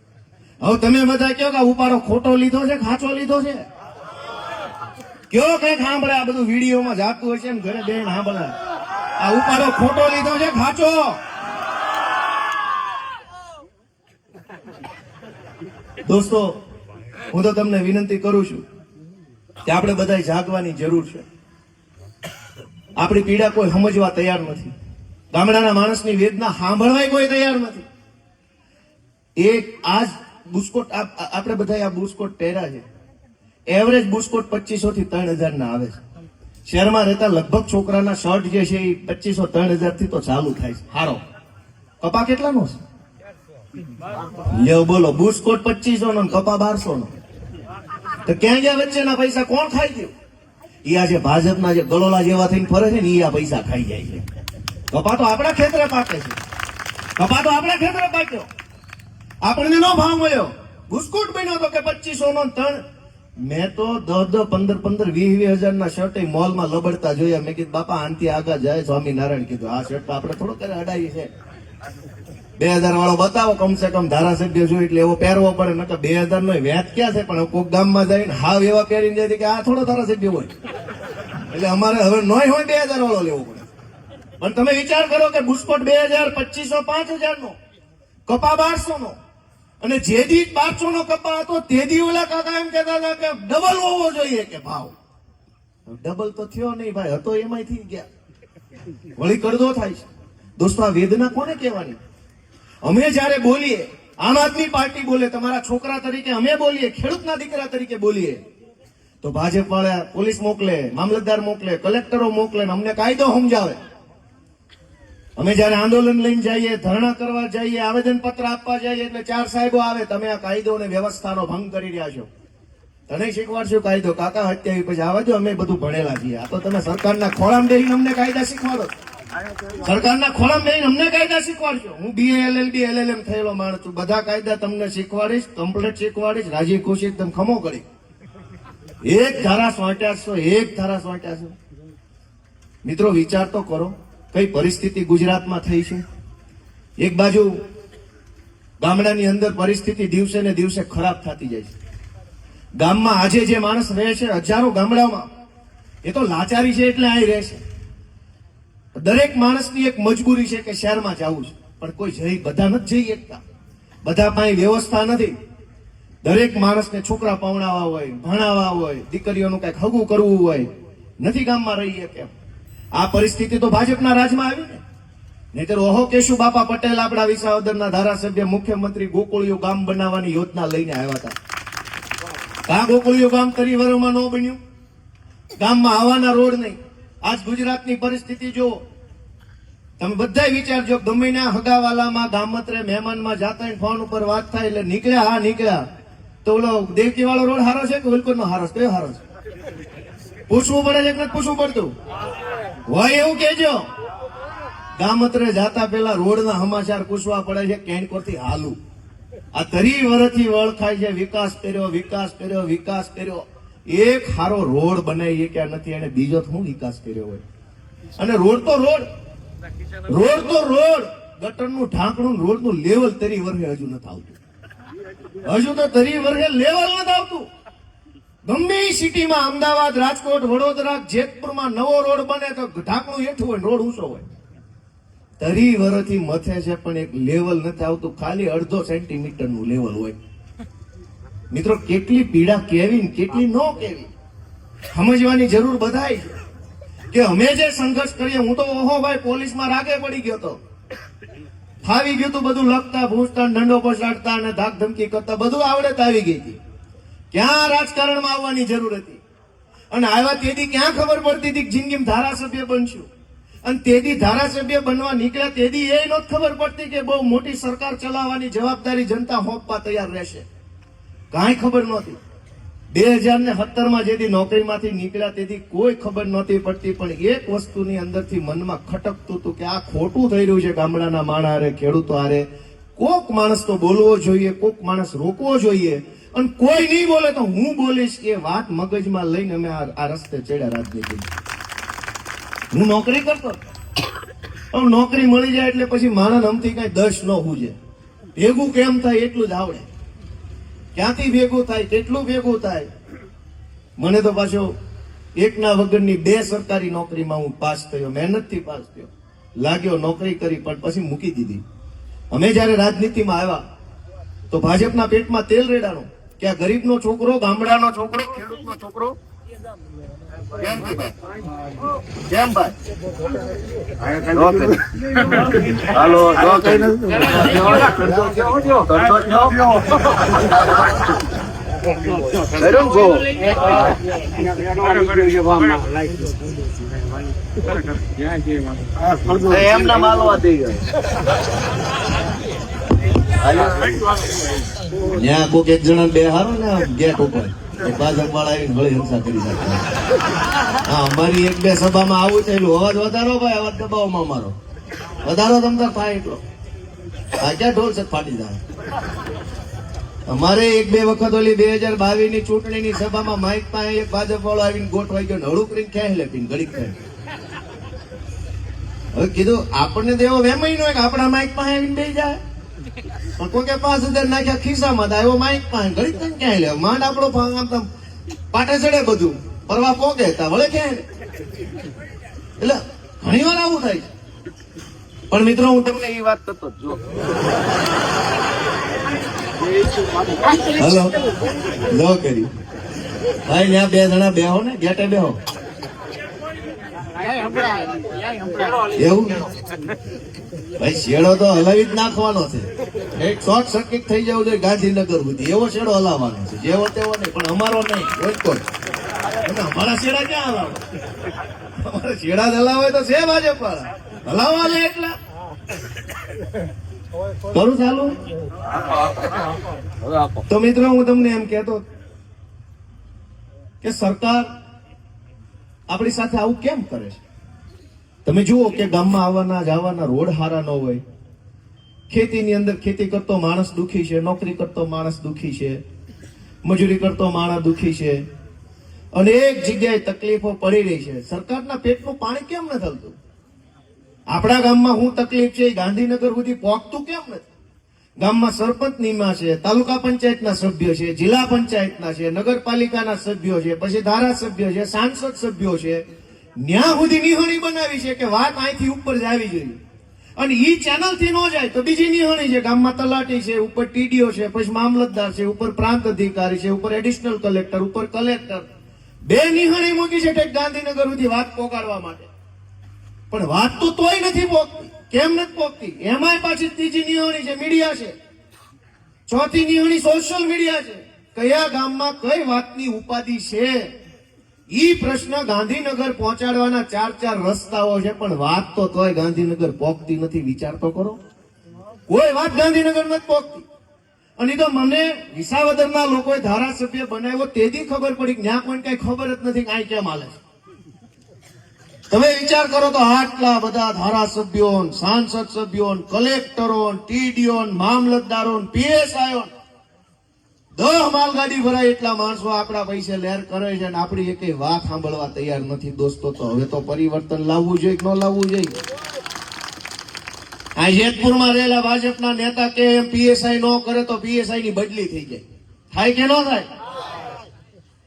હવે તમે બધા કહો કે ઉપાડો ખોટો લીધો છે, ખાચો લીધો છે? કયો કઈક સાંભળે, આ બધું વિડીયોમાં જાતું હશે ને ઘરે બેન સાંભળે. આ ઉપાડો ખોટો લીધો છે, ખાચો? દોસ્તો, હું તો તમને વિનંતી કરું છું કે આપણે બધા જાગવાની જરૂર છે. આપણી પીડા કોઈ સમજવા તૈયાર નથી. ગામડાના માણસની વેદના સાંભળવાય કોઈ તૈયાર નથી. એક આજ બુસ્કોટ આપણે બધા આ બુસ્કોટ પહેર્યા છે. એવરેજ બુસ્કોટ 2500 થી 3000 ના આવે છે. શહેરમાં રહેતા લગભગ છોકરાના શર્ટ જે છે એ 2500-3000 થી તો ચાલુ થાય છે. હારો કપા કેટલાનો છે? લ્યો બોલો, બુસ્કોટ 2500 નો, કપા 1200 નો. તો ક્યાં ગયા વચ્ચેના પૈસા? કોણ ખાઈ ગયું? ઈ આજે ભાજપના જે ગલોલા જેવા થઈને ફરે છે ને ઈ આ પૈસા ખાઈ જાય છે. કપા તો આપણા ખેતરે પાકે છે, કપા તો આપણા ખેતરે પાક્યો, આપણને નો ભાવ મળ્યો. બુસ્કોટ બન્યો તો કે 2500 નો 3. મેં તો 10-10, 15-15, 20-20 હજારના શર્ટ મોલમાં લબડતા જોયા. મેં કીધું બાપા આનથી આગળ જાય સ્વામિનારાયણ. કીધું આ શર્ટ આપણે થોડો કરે અડાઈ છે. 2000 વાળો બતાવો કમસે કમ ધારાસભ્ય જોઈ એટલે એવો પહેરવો પડે. નકર 2000 નો વ્યાજ ક્યાં છે? પણ કોઈક ગામમાં જઈને હાવ એવા પહેરીને જાય કે આ થોડો ધારાસભ્ય હોય. એટલે અમારે હવે નોય હોય 2000 વાળો લેવો પડે. પણ તમે વિચાર કરો કે બુસ્કોટ 2000, 2500, 5000 નો, કપા 1200 નો. અને જે દી 1200 નો કપા હતો તે દી ઓલા કાકા એમ કહેતા હતા કે ડબલ હોવો જોઈએ કે ભાવ. ડબલ તો થયો નહીં ભાઈ, હતો એમાંય થઈ ગયા. વળી કરદો થાય છે. દોસ્તો, આ વેદના કોને કહેવાની? અમે જયારે બોલીએ, આમ આદમી પાર્ટી બોલે, તમારા છોકરા તરીકે અમે બોલીએ, ખેડૂતના દીકરા તરીકે બોલીએ, તો ભાજપ વાળા પોલીસ મોકલે, મામલતદાર મોકલે, કલેક્ટરો મોકલે, અમને કાયદો સમજાવે. અમે જયારે આંદોલન લઈને જઈએ, ધરણા કરવા જઈએ, આવેદન પત્ર આપવા જઈએ એટલે 4 સાહેબો આવે, તમે આ કાયદો અને વ્યવસ્થાનો ભંગ કરી રહ્યા છો. તને શીખવાડશું કાયદો? કાકા હત્યા પછી આવવા દો, અમે બધું ભણેલા છીએ. આ તો તમે સરકારના ખોળામાં બેસીને અમને કાયદા શીખવાડો. સરકારના ખોળામાં બેસીને અમને કાયદા શીખવાડશો. હું BA LLB LLM થયેલો માણસ છું. બધા કાયદા તમને શીખવાડીશ, કમ્પ્લીટ શીખવાડીશ, રાજી ખુશી એકદમ ખમો કરી. એક ધારા 100-800, એક ધારા 100-800. મિત્રો, વિચાર તો કરો કઈ પરિસ્થિતિ ગુજરાતમાં થઈ છે. એક બાજુ ગામડાની અંદર પરિસ્થિતિ દિવસે ને દિવસે ખરાબ થતી જાય છે. ગામમાં આજે જે માણસ રહે છે હજારો ગામડામાં, એ તો લાચારી છે એટલે અહીં રહે છે. દરેક માણસની એક મજબૂરી છે કે શહેરમાં જવું છે, પણ કોઈ બધા નથી જઈ શકતા. બધા પાસે વ્યવસ્થા નથી. દરેક માણસને છોકરા પવણાવવા હોય, ભણાવવા હોય, દીકરીઓનું કઈક હગું કરવું હોય, નથી ગામમાં રહી શકે. આ પરિસ્થિતિ તો ભાજપના રાજમાં આવી ને. નહીતર ઓહો કેશુ બાપા પટેલ આપણા વિસાવદરના ધારાસભ્ય, મુખ્યમંત્રી ગોકુળિયું ગામ બનાવવાની યોજના લઈને આવ્યા હતા. આ ગોકુળિયું ગામ 30 વર્ષમાં ન બન્યું. ગામમાં આવવાના રોડ નહીં. આજ ગુજરાતની પરિસ્થિતિ જો તમે બધા વિચારજો, ગમે ના હગાવાલામાં, ગામત્રે, મહેમાનમાં જાતા ફોન ઉપર વાત થાય એટલે નીકળ્યા, હા નીકળ્યા, તો ઓલો દેવકી વાળો રોડ હારો છે કે વિલકુલ નો હારો છે? કયો હારો છે? પૂછવું પડે છે કે નથી પૂછવું પડતું? હોય એવું કેજો. ગામત્રે જાતા પેલા રોડના સમાચાર પૂછવા પડે છે કેણકોરથી હાલું. આ 30 વર્ષથી વળખાય છે વિકાસ કર્યો, વિકાસ કર્યો, વિકાસ કર્યો. એક હારો રોડ બનાવી કે નથી, એને બીજો શું વિકાસ કર્યો હોય? અને રોડ તો રોડ, રોડ તો રોડ, ગટરનું ઢાંકણું, રોડનું લેવલ 30 વર્ષે હજુ નથી આવતું. હજુ તો 30 વર્ષે લેવલ નથી આવતું. ગમે એ સિટીમાં અમદાવાદ, રાજકોટ, વડોદરા, જેતપુરમાં નવો રોડ બને તો ઢાંકણું હેઠું હોય, રોડ ઊંચો હોય. 30 વર્ષથી મથે છે પણ એક લેવલ નથી આવતું, ખાલી 1/2 સેન્ટીમીટરનું લેવલ હોય. મિત્રો કેટલી પીડા કેવી ને કેટલી ન કેવી સમજવાની જરૂર બધાય છે કે અમે જે સંઘર્ષ કરીએ. હું તો ઓહો ભાઈ પોલીસમાં રાગે પડી ગયો તો, ફાવી ગયું તું બધું, લખતા ભૂંચતા દંડો પછાડતા અને ધાક ધમકી કરતા બધું આવડત આવી ગઈ હતી. ક્યાં રાજકારણમાં આવવાની જરૂર હતી? અને આવ્યા તેથી ક્યાં ખબર પડતી હતી કે જિંદગીમાં ધારાસભ્ય બનશું? અને તેથી ધારાસભ્ય બનવા નીકળ્યા તેથી એ નહોતી ખબર પડતી કે બહુ મોટી સરકાર ચલાવવાની જવાબદારી જનતા હોપવા તૈયાર રહેશે. કાંઈ ખબર નહોતી. 2017માં જેથી નોકરીમાંથી નીકળ્યા તેથી કોઈ ખબર નહોતી પડતી, પણ એક વસ્તુની અંદરથી મનમાં ખટકતું હતું કે આ ખોટું થઈ રહ્યું છે. ગામડાના માણસ હારે, ખેડૂતો હારે કોક માણસ તો બોલવો જોઈએ, કોક માણસ રોકવો જોઈએ. અને કોઈ નહીં બોલે તો હું બોલીશ કે વાત મગજમાં લઈને અમે આ રસ્તે ચડ્યા રાજનીતિ. હું નોકરી કરતો, પણ નોકરી મળી જાય એટલે પછી માણસ અમથી કઈ 10 ન હુજે. ભેગું કેમ થાય એટલું જ આવડે, ક્યાંથી ભેગું થાય કેટલું ભેગું થાય. મને તો પાછો એકના વગરની 2 સરકારી નોકરીમાં હું પાસ થયો, મહેનતથી પાસ થયો, લાગ્યો નોકરી કરી પણ પછી મૂકી દીધી. અમે જયારે રાજનીતિમાં આવ્યા તો ભાજપના પેટમાં તેલ રેડાણું કે આ ગરીબનો છોકરો, ગામડાનો છોકરો, ખેડૂતનો છોકરો કેમ ભાઈ હાલો એમના માલવા દઈ ગયો. ત્યાં કોઈક એક જણા બે હારો ને ગેટ ઉપર ભાજપ વાળા આવીને ગળી હિંસા કરી નાખે. હા, અમારી 1-2 સભામાં આવું થયેલું. અવાજ વધારો ભાઈ, અવાજ દબાવમાં મારો વધારો તમતાર થાય એટલો. આ ક્યાં ઢોલ છે ફાટી જાય. અમારે 1-2 વખત ઓલી 2022 ની ચૂંટણીની સભામાં માઇક પાસે એક ભાજપ વાળો આવીને ગોઠવાઈ ગયો, હળું કરીને ખેંચ લે પીને ઘડીક થાય. હવે કીધું આપણને તો એવો વેમય નો કે આપણા માઇક પાસે આવીને બેસી જાય. પણ કોઈ કે 5,000 નાખ્યા ખિસ્સામાં, આવ્યો માઇક પાસે ઘડીક કરીને ક્યાંય લે. માંડ આપણો પાટે ચડે બધું, પરવા પોગે વળે ક્યાંય. એટલે ઘણી વાર આવું થાય. પણ મિત્રો હું તમને એ વાત કરતો જો હલો લો કરી ભાઈ, ત્યાં 2 જણા બેહો ને, ગેટે બેહો. એવું ભાઈ શેડો તો હલાવી જ નાખવાનો છે. એક શોર્ટ સર્કિટ થઈ જવું જોઈએ ગાંધીનગર સુધી, એવો શેડો હલાવવાનો છે. જેવો તેવો નહીં, પણ અમારો નહીં. અમારા શેડા ક્યાં હલાવો? અમારા શેડા જ હલાવે તો છે ભાજપ વાળા હલાવવા લે. એટલા કરું ચાલુ. તો મિત્રો હું તમને એમ કહેતો કે સરકાર આપણી સાથે આવું કેમ કરે છે? તમે જુઓ કે ગામમાં આવવાના જવાના રોડ હારા ન હોય, ખેતીની અંદર ખેતી કરતો માણસ દુખી છે, નોકરી કરતો માણસ દુખી છે, મજૂરી કરતો માણસ દુખી છે, અનેક જગ્યાએ તકલીફો પડી રહી છે. સરકારના પેટનું પાણી કેમ નથી થતું? આપણા ગામમાં શું તકલીફ છે ગાંધીનગર સુધી પહોંચતું કેમ નથી? ગામમાં સરપંચ નિમા છે, તાલુકા પંચાયતના સભ્યો છે, જિલ્લા પંચાયતના છે, નગરપાલિકાના સભ્યો છે, પછી ધારાસભ્યો છે, સાંસદ સભ્યો છે. ન્યા સુધી નિહણી બનાવી છે કે વાત અહીંથી ઉપર જ આવી જોઈએ. અને ઈ ચેનલ થી ન જાય તો બીજી નિહણી છે. ગામમાં તલાટી છે, ઉપર ટીડીઓ છે, પછી મામલતદાર છે, ઉપર પ્રાંત અધિકારી છે, ઉપર એડિશનલ કલેક્ટર, ઉપર કલેક્ટર. 2 નિહણી મૂકી છે ઠેક ગાંધીનગર સુધી વાત પહોંચાડવા માટે. પણ વાત તો તોય નથી પહોંચતી. કેમ નથી પહોંચતી? એમાંય પાછી 3જી નિહણી છે મીડિયા છે, 4થી નિહણી સોશિયલ મીડિયા છે. કયા ગામમાં કઈ વાતની ઉપાધિ છે ઈ પ્રશ્ન ગાંધીનગર પહોંચાડવાના 4 રસ્તાઓ છે, પણ વાત તો તોય ગાંધીનગર પહોંચતી નથી. વિચાર તો કરો, કોઈ વાત ગાંધીનગર નથી પહોંચતી. અને તો મને વિસાવદરના લોકોએ ધારાસભ્ય બનાવ્યો તેથી ખબર પડી કે ત્યાં કોઈ કઈ ખબર જ નથી કે આ કેમ હાલે છે. તમે વિચાર કરો તો આટલા બધા ધારાસભ્યો, સાંસદ સભ્યો, કલેક્ટરો, ટીડીઓ, મામલતદારો, પીએસઆઈઓ, 10 માલગાડી ભરાય એટલા માણસો આપણા પૈસે લહેર કરે છે અને આપણી એક વાત સાંભળવા તૈયાર નથી. દોસ્તો, તો હવે તો પરિવર્તન લાવવું જોઈએ કે ન લાવવું જોઈએ? આ જેતપુરમાં રહેલા ભાજપના નેતા કે એમ પીએસઆઈ ન કરે તો પીએસઆઈ ની બદલી થઈ જાય. થાય કે ન થાય?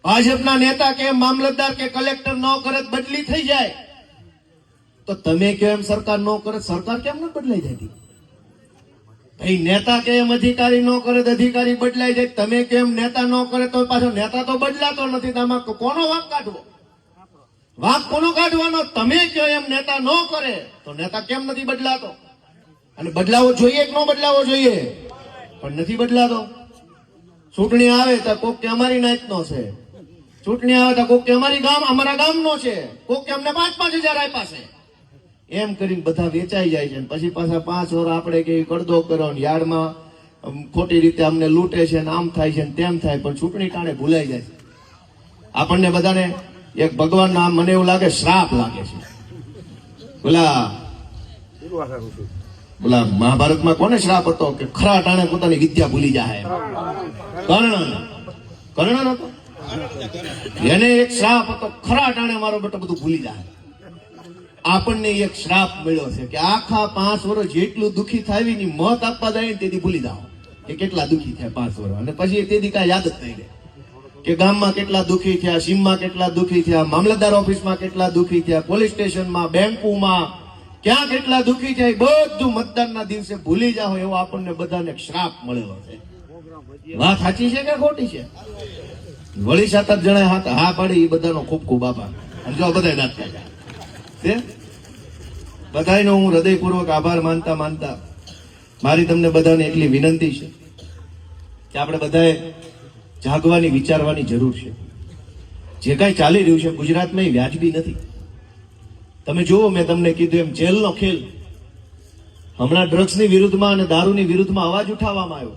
ભાજપના નેતા કે મામલતદાર કે કલેક્ટર ન કરે તો બદલી થઈ જાય, તો તમે કહો એમ સરકાર ન કરે, સરકાર કેમ ન બદલાઈ જતી? ભાઈ નેતા કે એમ અધિકારી ન કરે તો અધિકારી બદલાઈ જાય, તમે કેમ નેતા ન કરે તો પાછો નેતા તો બદલાતો નથી. તો આમાં કોનો વાંક કાઢવો? વાંક કોનો કાઢવાનો? તમે કહો એમ નેતા ન કરે તો નેતા કેમ નથી બદલાતો? અને બદલાવો જોઈએ કે ન બદલાવો જોઈએ? પણ નથી બદલાતો. ચૂંટણી આવે તો કોક કે અમારી નાતનો છે, ચૂંટણી આવે તો કોક કે અમારા ગામનો છે, કોક કે અમને 5-5 હજાર આપ્યા છે, એમ કરીને બધા વેચાઈ જાય છે. પછી પાછા 5 વર્ષ આપણે કે કડદો કરો ને યાર્ડમાં ખોટી રીતે અમને લૂંટે છે ને આમ થાય છે ને તેમ થાય, પણ ચૂંટણી ટાણે ભૂલાઈ જાય છે. આપણને બધાને એક ભગવાનનો આમ મને એવું લાગે શ્રાપ લાગે છે. બોલા મહાભારતમાં કોને શ્રાપ હતો કે ખરા ટાણે પોતાની વિદ્યા ભૂલી જાય? કર્ણ હતો, એને એક શ્રાપ હતો, ખરા ટાણે મારો બેટો બધું ભૂલી જાય. આપણને એક શ્રાપ મળ્યો છે કે આખા 5 વર્ષ જેટલું દુઃખી થાય ની મોત આપવા જાય ને તેથી ભૂલી જાઓ કે કેટલા દુઃખી થયા 5 વર્ષ, અને પછી તેથી કાંઈ યાદ જ નહીં રહે કે ગામમાં કેટલા દુઃખી થયા, સીમમાં કેટલા દુઃખી થયા, મામલતદાર ઓફિસમાં કેટલા દુઃખી થયા, પોલીસ સ્ટેશનમાં, બેંકોમાં ક્યાં કેટલા દુઃખી થયા, બધું મતદાનના દિવસે ભૂલી જાઓ. એવો આપણને બધાને શ્રાપ મળેલો છે. વાત સાચી છે કે ખોટી છે? વળી 7-8 જણા હા પાડી, એ બધાનો ખૂબ ખૂબ આભાર. અને જો બધા નાખતા છે, બધાનો હું હૃદયપૂર્વક આભાર માનતા મારી તમને બધાને એટલી વિનંતી છે કે આપણે બધાએ જાગવાની, વિચારવાની જરૂર છે. જે કાંઈ ચાલી રહ્યું છે ગુજરાતમાં એ વ્યાજબી નથી. તમે જુઓ, મેં તમને કીધું એમ જેલનો ખેલ. હમણાં ડ્રગ્સની વિરુદ્ધમાં અને દારૂની વિરુદ્ધમાં અવાજ ઉઠાવવામાં આવ્યો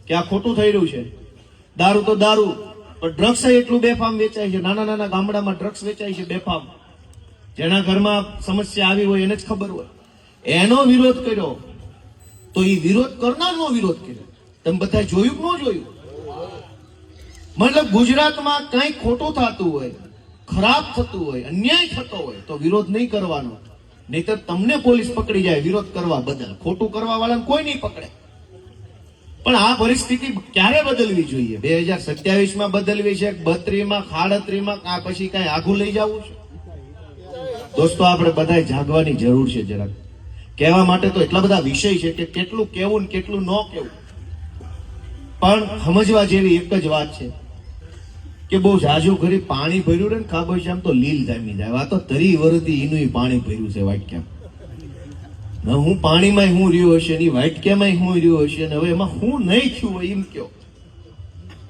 કે આ ખોટું થઈ રહ્યું છે. દારૂ તો દારૂ, પણ ડ્રગ્સ એટલું બેફામ વેચાય છે. નાના નાના ગામડામાં ડ્રગ્સ વેચાય છે બેફામ. જેના ઘરમાં સમસ્યા આવી હોય એને જ ખબર હોય. એનો વિરોધ કર્યો તો એ વિરોધ કરનારનો વિરોધ કર્યો. તમે બધા જોયું કે ન જોયું? મતલબ ગુજરાતમાં કંઈ ખોટું થતું હોય, ખરાબ થતું હોય, અન્યાય થતો હોય તો વિરોધ નહીં કરવાનો, નહીતર તમને પોલીસ પકડી જાય વિરોધ કરવા બદલ. ખોટું કરવા વાળાને કોઈ નહીં પકડે. પણ આ પરિસ્થિતિ ક્યારે બદલવી જોઈએ? 2027માં બદલવી છે, 32માં, 38માં, આ પછી કઈ આઘું લઈ જવું છે? દોસ્તો, આપણે બધાએ જાગવાની જરૂર છે. જરાક કહેવા માટે તો એટલા બધા વિષય છે કે કેટલું કેવું ને કેટલું ન કેવું, પણ સમજવા જેવી એક જ વાત છે કે બહુ જાજુ ઘડી પાણી ભર્યું રહે ને ખાબોચિયામ તો લીલ જામી જાય. આ તો 30 વર્ષથી એનું પાણી ભર્યું છે વાટક્યામ. હું પાણીમાં હું રહ્યો હશે, એની વાટક્યામાં હું રહ્યો હશે, અને હવે એમાં હું નહીં થયું હોય એમ કયો.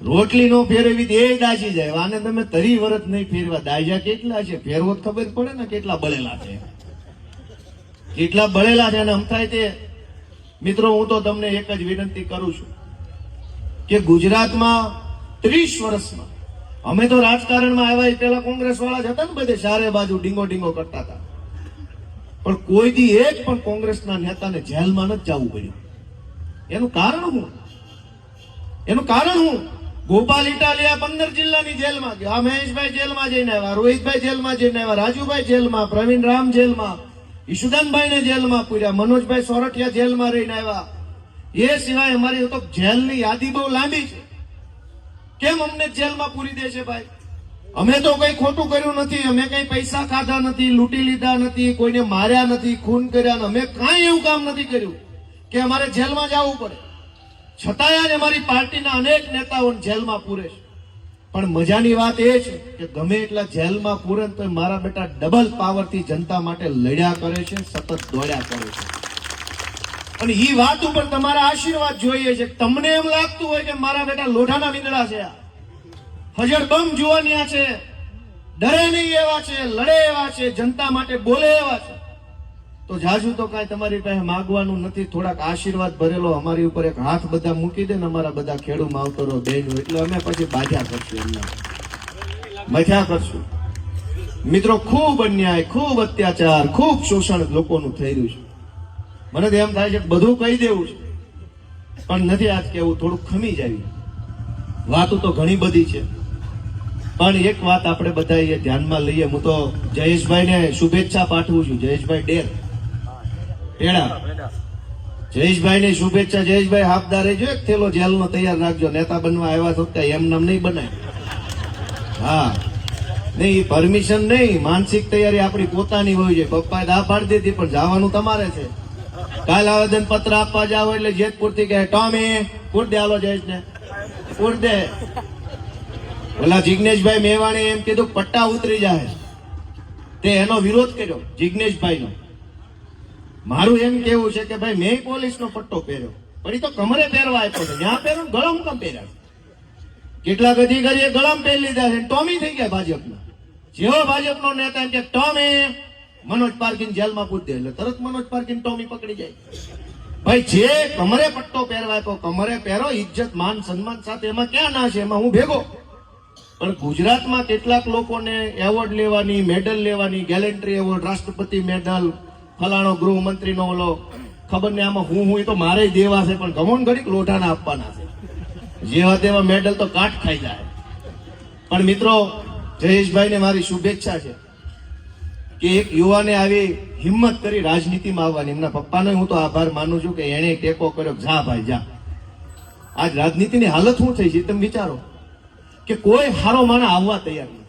રોટલી નો ફેરવી એ દાજી જાય. આને તમે 30 વર્ષ નહીં ફેરવા, દાજા કેટલા છે ફેરવો ખબર પડે ને કેટલા બળેલા છે, કેટલા બળેલા છે. અને અમથાય તે મિત્રો, હું તો તમને એક જ વિનંતી કરું છું કે ગુજરાતમાં 30 વર્ષમાં અમે તો રાજકારણમાં આવ્યા પેલા કોંગ્રેસ વાળા જ હતા ને, બધે ચારે બાજુ ડીંગો કરતા હતા, પણ કોઈ દી એક પણ કોંગ્રેસના નેતાને જેલમાં નથી જવું પડ્યું. એનું કારણ હું? ગોપાલ ઇટાલિયા 15 જિલ્લાની જેલમાં ગયો, આ મહેશભાઈ જેલમાં જઈને આવ્યા, રોહિતભાઈ જેલમાં જઈને આવ્યા, રાજુભાઈ જેલમાં, પ્રવીણ રામ જેલમાં, ઈશુદાનભાઈને જેલમાં પૂર્યા, મનોજભાઈ સોરઠિયા જેલમાં રહીને આવ્યા. એ સિવાય અમારી તો જેલની યાદી બહુ લાંબી છે. કેમ અમને જેલમાં પૂરી દે છે ભાઈ? અમે તો કઈ ખોટું કર્યું નથી, અમે કઈ પૈસા ખાધા નથી, લૂંટી લીધા નથી, કોઈને માર્યા નથી, ખૂન કર્યા નથી, અમે કાંઈ એવું કામ નથી કર્યું કે અમારે જેલમાં જવું પડે. છતાંય આજે અમારી પાર્ટીના અનેક નેતાઓને જેલમાં પૂરે છે. પણ મજાની વાત એ છે કે ગમે એટલા જેલમાં પૂરે તો મારા બેટા ડબલ પાવરથી જનતા માટે લડ્યા કરે છે, સતત દોડ્યા કરે છે. અને એ વાત ઉપર તમારા આશીર્વાદ જોઈએ છે. તમને એમ લાગતું હોય કે મારા બેટા લોઢાના વીંદડા છે, હજળબમ જુવાનિયા છે, ડરે નહીં એવા છે, લડે એવા છે, જનતા માટે બોલે એવા છે, તો જાજુ તો કાંઈ તમારી પાસે માગવાનું નથી. થોડાક આશીર્વાદ ભરેલો અમારી ઉપર એક હાથ બધા મૂકી દે ને અમારા બધા ખેડૂત માવતરો બહેનો, એટલે અમે પછી બાધા કરશું, એમને મજા કરશું. મિત્રો, ખૂબ અન્યાય, ખૂબ અત્યાચાર, ખૂબ શોષણ લોકોનું થઈ રહ્યું છે. મને તો એમ થાય છે બધું કહી દેવું છે, પણ નથી આજ કેવું, થોડુંક ખમી જાય. વાતો તો ઘણી બધી છે, પણ એક વાત આપણે બધા ધ્યાનમાં લઈએ. હું તો જયેશભાઈને શુભેચ્છા પાઠવું છું. જયેશભાઈ ડેર પેડા, જયેશભાઈને શુભેચ્છા. જયેશભાઈ હાફદારે જો એક થેલો જેલનો તૈયાર રાખજો. નેતા બનવા આવ્યા તો એમ નામ નહીં બનાય. હા નહીં, પરમિશન નહીં, માનસિક તૈયારી આપણી પોતાની હોય છે. પપ્પાએ ના પાડી દીધી પણ જવાનું તમારે છે. કાલ આવેદન પત્ર આપવા જાવ એટલે જેતપુર થી કહે ટોમી કૂટ દે, હાલો જઈશ ને કૂટ દે. પેલા જિગ્નેશભાઈ મેવાણી એમ કીધું પટ્ટા ઉતરી જાય, તે એનો વિરોધ કર્યો જિગ્નેશભાઈ નો. મારું એમ કેવું છે કે ભાઈ મેં પોલીસનો પટ્ટો પહેર્યો પણ એ તો કમરે પહેરવા આપ્યો છે, ત્યાં પહેરું ગળમ કમ પહેર્યા. કેટલાક અધિકારીએ ગળમ પહેરી લીધા છે, ટોમી થઈ ગયા ભાજપના. જેવો ભાજપનો નેતા એમ કે ટોમી મનોજ પાર્કિંગ જેલમાં પૂછ દે એટલે તરત મનોજ પાર્કિંગ ટોમી પકડી જાય. ભાઈ જે કમરે પટ્ટો પહેરવા આપ્યો કમરે પહેરો, ઇજ્જત માન સન્માન સાથે, એમાં ક્યાં ના છે, એમાં હું ભેગો. પણ ગુજરાતમાં કેટલાક લોકોને એવોર્ડ લેવાની, મેડલ લેવાની, ગેલેન્ટ્રી એવોર્ડ, રાષ્ટ્રપતિ મેડલ, ફલાણો ગૃહમંત્રીનો ઓલો ખબર ને આમાં હું એ તો મારે દેવા છે પણ ગમોન ઘડીક લોઢાના આપવાના છે. જેવા તેવા મેડલ તો કાટ ખાઈ જાય. પણ મિત્રો જયેશભાઈને મારી શુભેચ્છા છે કે એક યુવાને આવી હિંમત કરી રાજનીતિમાં આવવાની. એમના પપ્પાનો હું તો આભાર માનું છું કે એને ટેકો કર્યો, જા ભાઈ જા. આજ રાજનીતિની હાલત શું થઈ છે તમે વિચારો કે કોઈ હારો માણસ આવવા તૈયાર નથી.